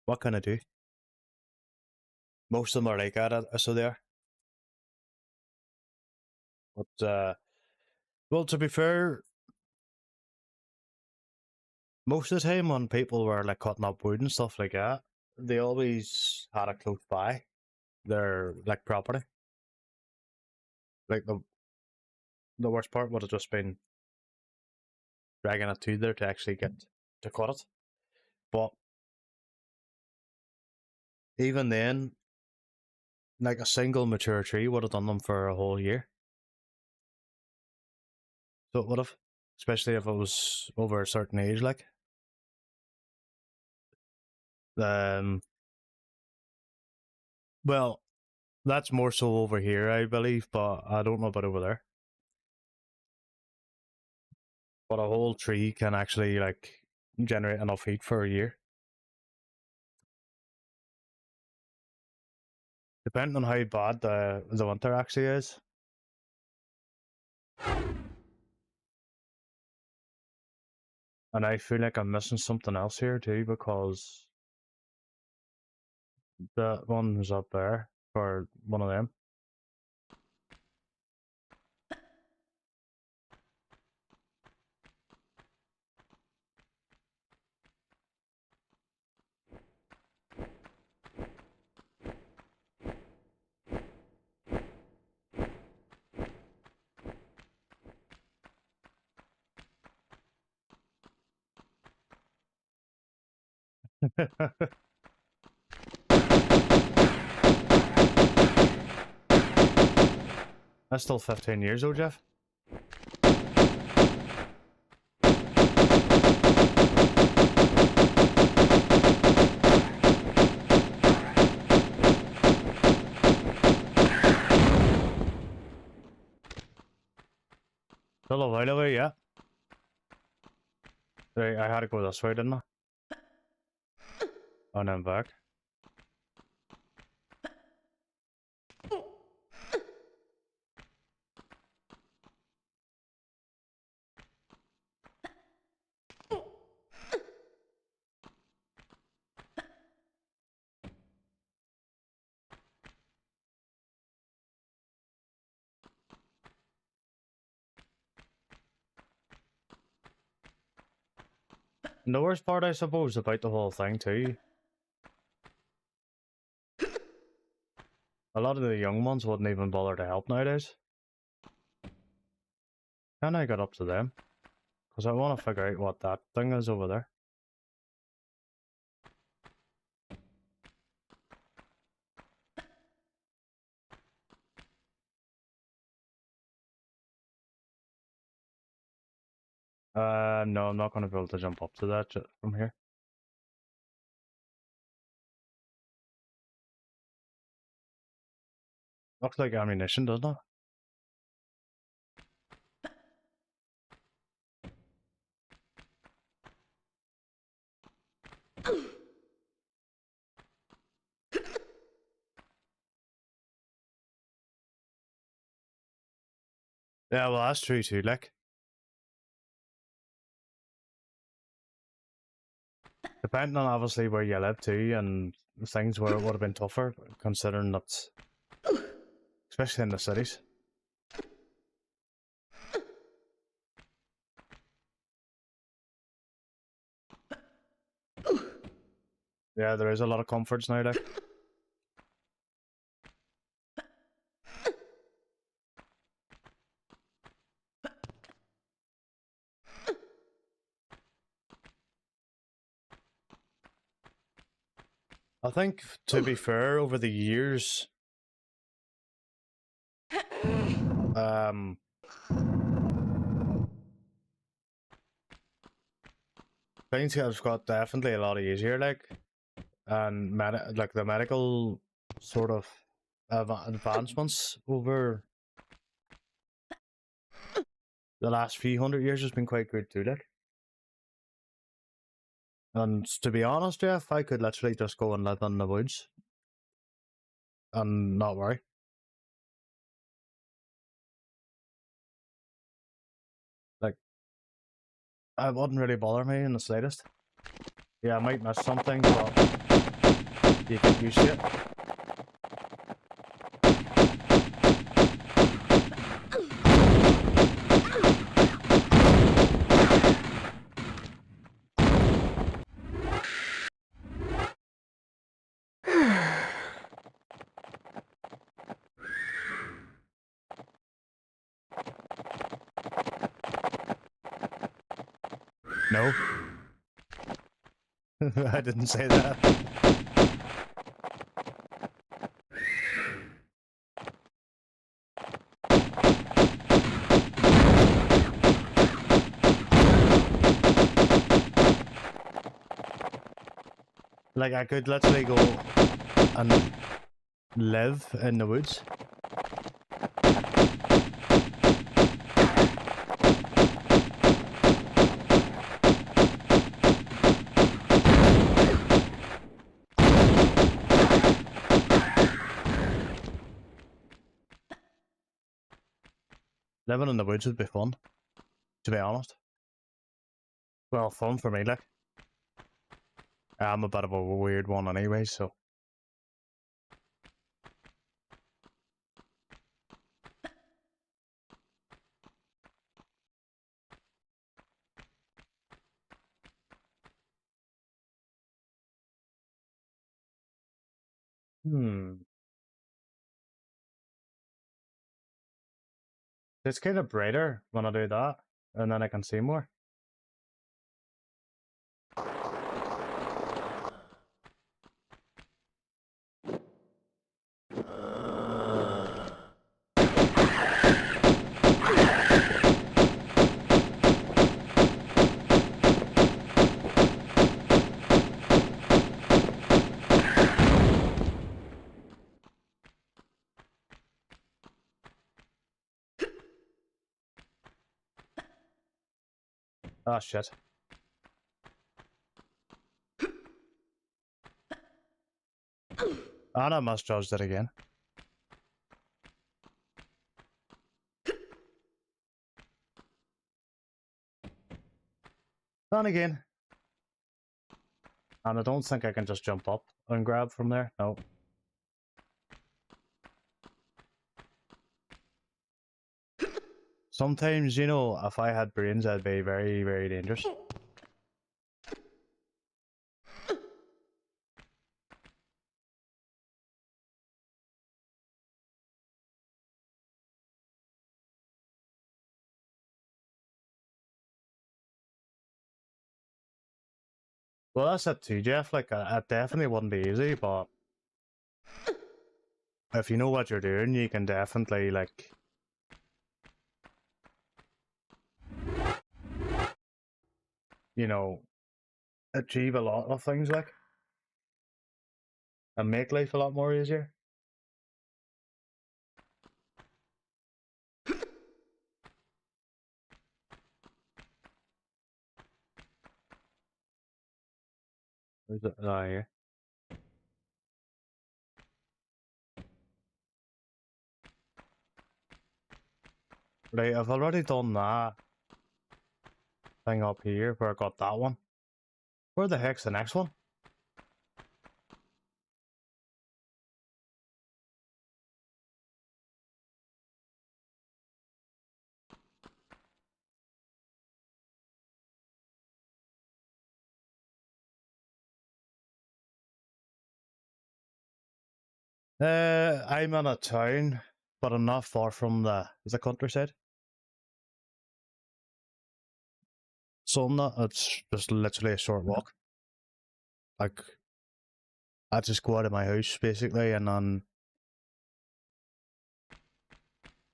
B: what can I do? Most of them are like that, so they are. But well, to be fair, most of the time when people were like cutting up wood and stuff like that, they always had it close by their like property. Like the worst part would have just been dragging it to there to actually get to cut it. But even then, like a single mature tree would have done them for a whole year. So it would have, especially if it was over a certain age. Like, um, well, that's more so over here, I believe, but I don't know about over there. But a whole tree can actually like generate enough heat for a year, depending on how bad the winter actually is. And I feel like I'm missing something else here too because that one was up there for one of them. That's still 15 years old, Jeff. Still a while away, yeah. Right, I had to go this way, didn't I? And then back. And the worst part, I suppose, about the whole thing too, a lot of the young ones wouldn't even bother to help nowadays. Can I get up to them? Because I want to figure out what that thing is over there. No, I'm not going to be able to jump up to that from here. Looks like ammunition, doesn't it? Yeah, well, that's true too, like. Depending on obviously where you live too, and things where it would have been tougher, considering that, especially in the cities. Yeah, there is a lot of comforts now, like. I think, to be fair, over the years, things have got definitely a lot easier, like, and like the medical sort of advancements over the last few hundred years has been quite good too, like. And to be honest, Jeff, I could literally just go and live in the woods and not worry. Like, it wouldn't really bother me in the slightest. Yeah, I might miss something, but you get used to it. No. I didn't say that. Like, I could literally go and live in the woods. Living in the woods would be fun, to be honest. Well, fun for me, like. I'm a bit of a weird one anyway, so. It's kind of brighter when I do that, and then I can see more. Ah, shit. And I must judge it again. And again. And I don't think I can just jump up and grab from there. No. Sometimes, you know, if I had brains, I'd be very, very dangerous. Well, that's it too, Jeff. Like, it definitely wouldn't be easy, but if you know what you're doing, you can definitely, like, you know, achieve a lot of things, like, and make life a lot more easier. Where's it? Oh, here. Right, I've already done that thing up here where I got that one. Where the heck's the next one? I'm in a town, but I'm not far from the countryside. So I'm not, it's just literally a short walk. Like, I just go out of my house, basically, and then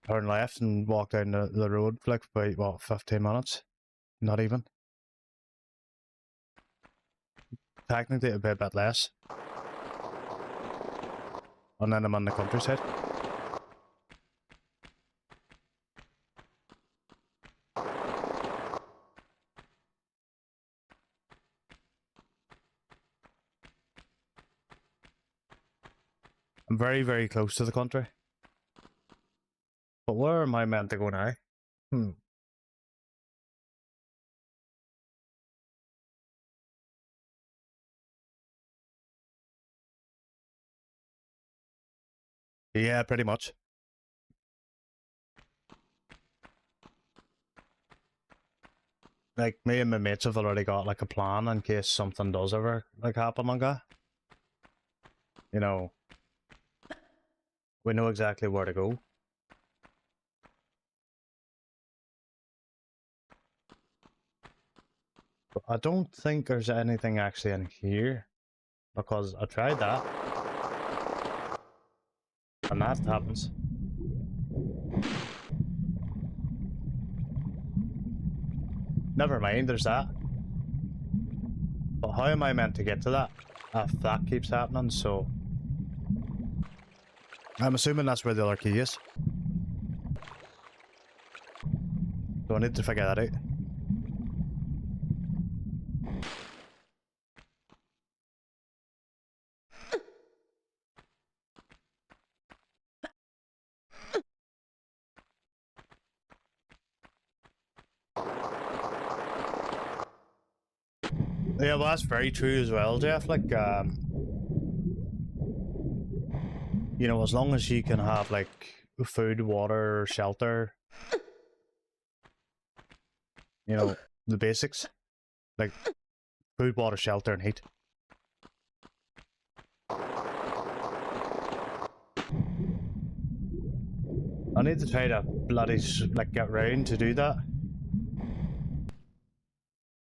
B: turn left and walk down the road for like about, what, 15 minutes? Not even. Technically, it'd be a bit less. And then I'm on the countryside. I'm very, very close to the country. But where am I meant to go now? Yeah, pretty much. Like, me and my mates have already got like a plan in case something does ever like happen like that. You know, we know exactly where to go. But I don't think there's anything actually in here. Because I tried that. And that happens. Never mind, there's that. But how am I meant to get to that? If that keeps happening, so... I'm assuming that's where the other key is. So I need to figure that out. Yeah, well that's very true as well, Jeff. Like, you know, as long as you can have like food, water, shelter, you know, the basics. Like food, water, shelter, and heat. I need to try to bloody like get round to do that.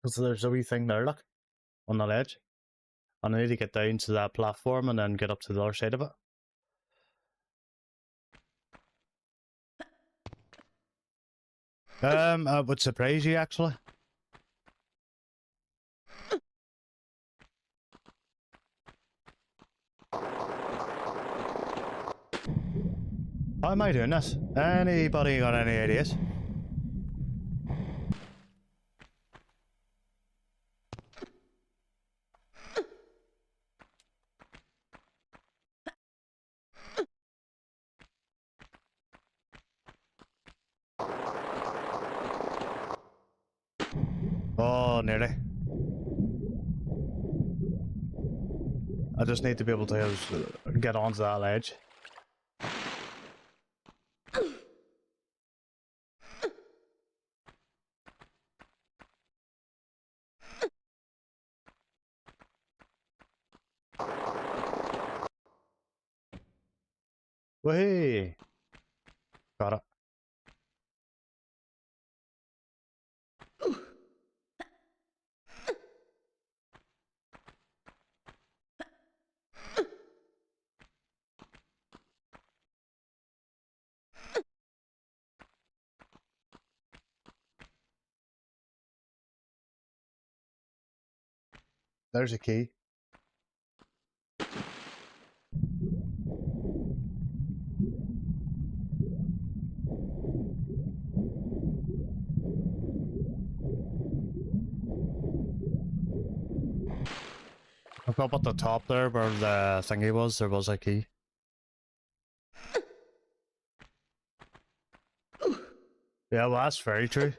B: Because there's a wee thing there, look, on the ledge. And I need to get down to that platform and then get up to the other side of it. I would surprise you actually. How am I doing this? Anybody got any ideas? Oh, nearly. I just need to be able to get onto that ledge. Whee! Got it. There's a key. Up at the top there where the thingy was, there was a key. Yeah, well that's very true.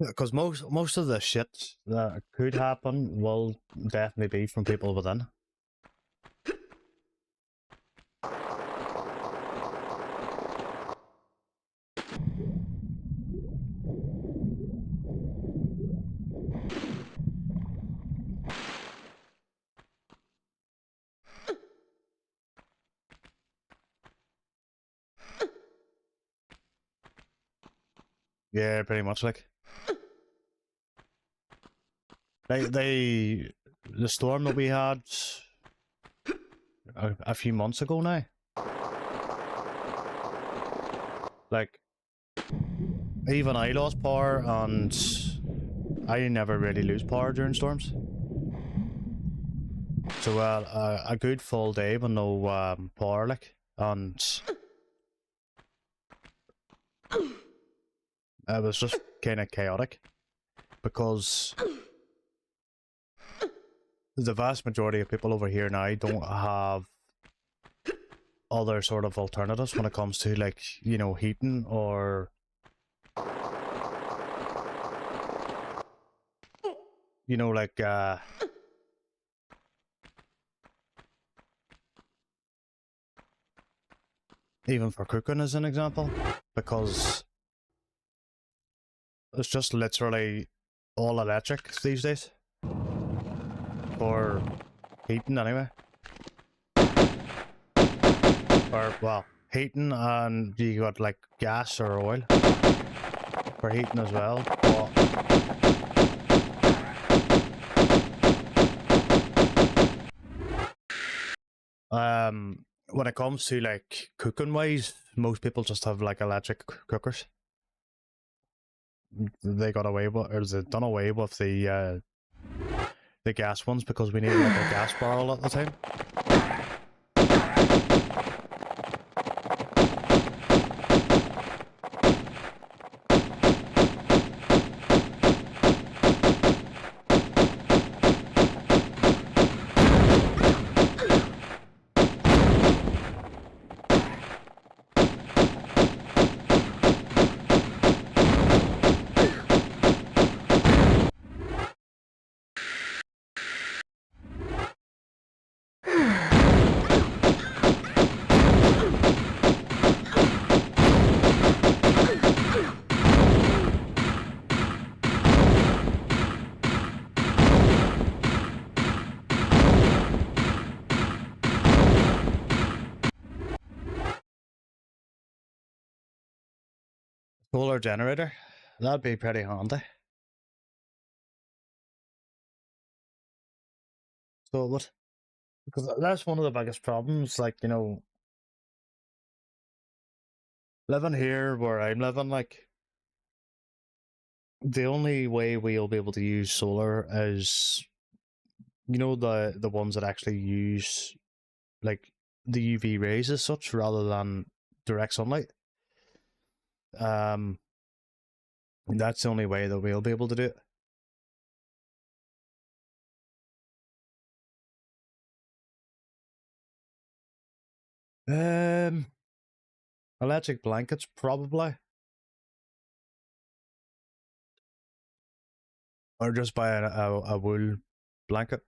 B: Because most of the shit that could happen will definitely be from people within. Yeah, pretty much like. The storm that we had a few months ago now, like, even I lost power, and I never really lose power during storms. So a good full day with no power, like, and it was just kind of chaotic because the vast majority of people over here now don't have other sort of alternatives when it comes to, like, you know, heating or, you know, like even for cooking as an example, because it's just literally all electric these days for heating anyway. Or, well, heating, and you got like gas or oil for heating as well. But when it comes to like cooking wise, most people just have like electric cookers. They got away with, or they done away with the gas ones because we needed like a gas barrel at the time. Solar generator, that'd be pretty handy. So what? Because that's one of the biggest problems. Like, you know, living here where I'm living, like, the only way we'll be able to use solar is, you know, the ones that actually use like the UV rays as such rather than direct sunlight. That's the only way that we'll be able to do it. Electric blankets probably, or just buy a wool blanket.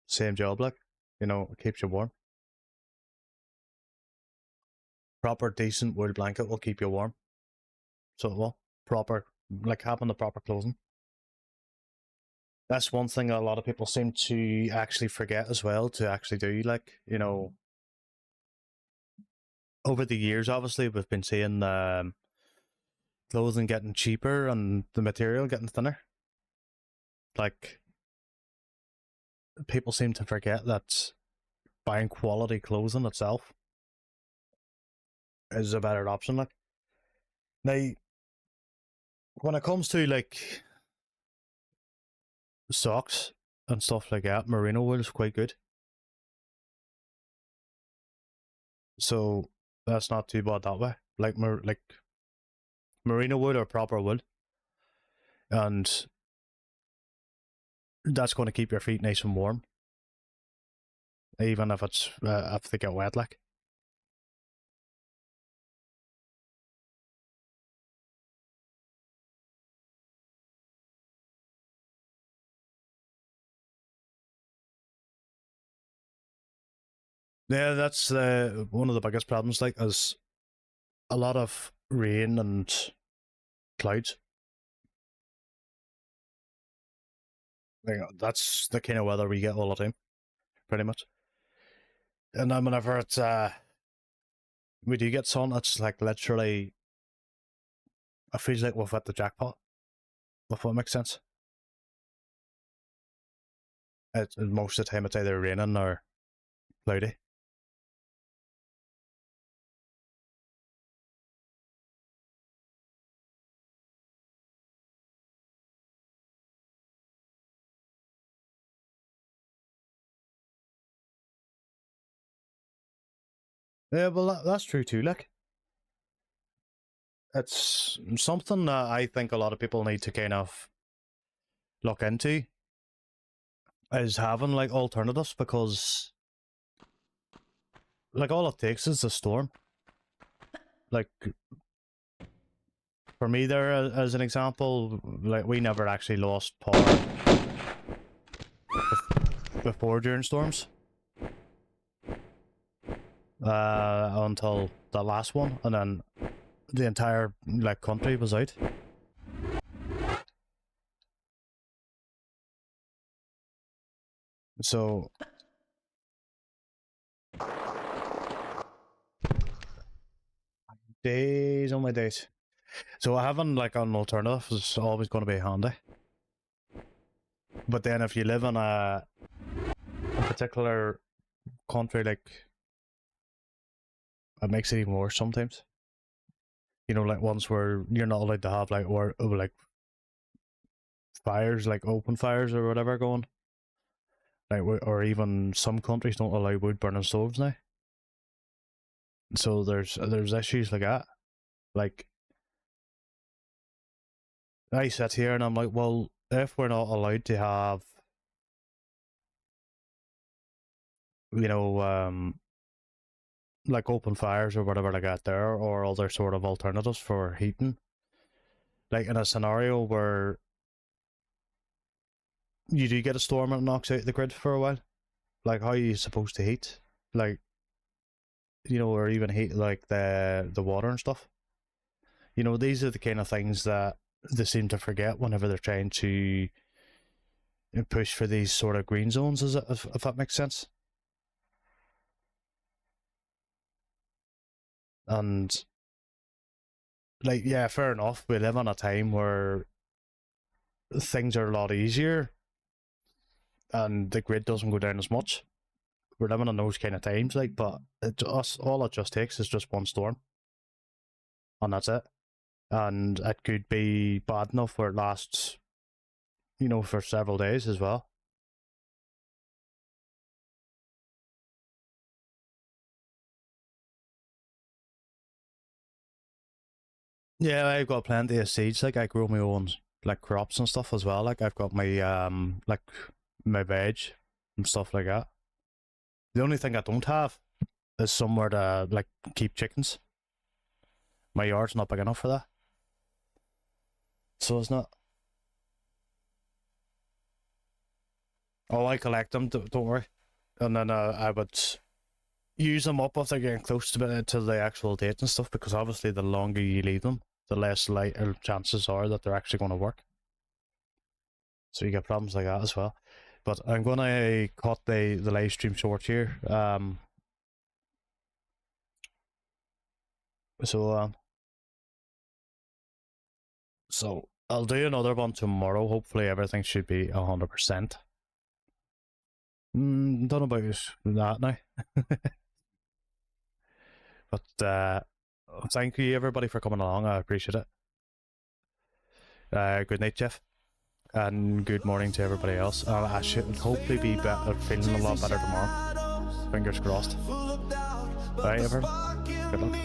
B: Same job, like, you know, it keeps you warm. Proper decent wool blanket will keep you warm. So it will. Proper, like having the proper clothing. That's one thing a lot of people seem to actually forget as well to actually do. Like, you know, over the years, obviously, we've been seeing clothing getting cheaper and the material getting thinner. Like, people seem to forget that buying quality clothing itself is a better option. Like, now, when it comes to like socks and stuff like that, merino wool is quite good. So that's not too bad that way. Like merino wool or proper wool, and that's going to keep your feet nice and warm, even if it's if they get wet. Like, Yeah, that's one of the biggest problems. Like, is a lot of rain and clouds. Like, that's the kind of weather we get all the time, pretty much. And then whenever it's we do get sun, it's like literally, it feels like we've hit the jackpot. If that makes sense. Most of the time, it's either raining or cloudy. Yeah, well, that's true too. Like, it's something that I think a lot of people need to kind of look into, is having like alternatives, because like all it takes is a storm. Like, for me there, as an example, like we never actually lost power before during storms, until the last one, and then the entire like country was out. So days on my days. So having like an alternative is always going to be handy. But then if you live in a particular country, like, it makes it even worse sometimes. You know, like ones where you're not allowed to have like like fires, like open fires or whatever going. Like, or even some countries don't allow wood burning stoves now. So there's issues like that. Like, I sit here and I'm like, well, if we're not allowed to have, you know, like open fires or whatever like that there, or other sort of alternatives for heating, like in a scenario where you do get a storm and it knocks out the grid for a while, like, how are you supposed to heat? Like, you know, or even heat like the water and stuff. You know, these are the kind of things that they seem to forget whenever they're trying to push for these sort of green zones, if that makes sense. And like, yeah, fair enough, we live in a time where things are a lot easier and the grid doesn't go down as much. We're living in those kind of times, like, but all it just takes is just one storm, and that's it. And it could be bad enough where it lasts, you know, for several days as well. Yeah, I've got plenty of seeds. Like, I grow my own like crops and stuff as well. Like, I've got my like my veg and stuff like that. The only thing I don't have is somewhere to like keep chickens. My yard's not big enough for that, so it's not. Oh, I collect them. Don't worry. And then I would use them up if they're getting close to the actual date and stuff, because obviously the longer you leave them, the less chances are that they're actually going to work. So you get problems like that as well. But I'm going to cut the live stream short here. So I'll do another one tomorrow. Hopefully everything should be 100%. Don't know about that now. But thank you everybody for coming along. I appreciate it. Good night, Jeff, and good morning to everybody else. I should hopefully be feeling a lot better tomorrow. Fingers crossed. Bye, everyone. Good luck.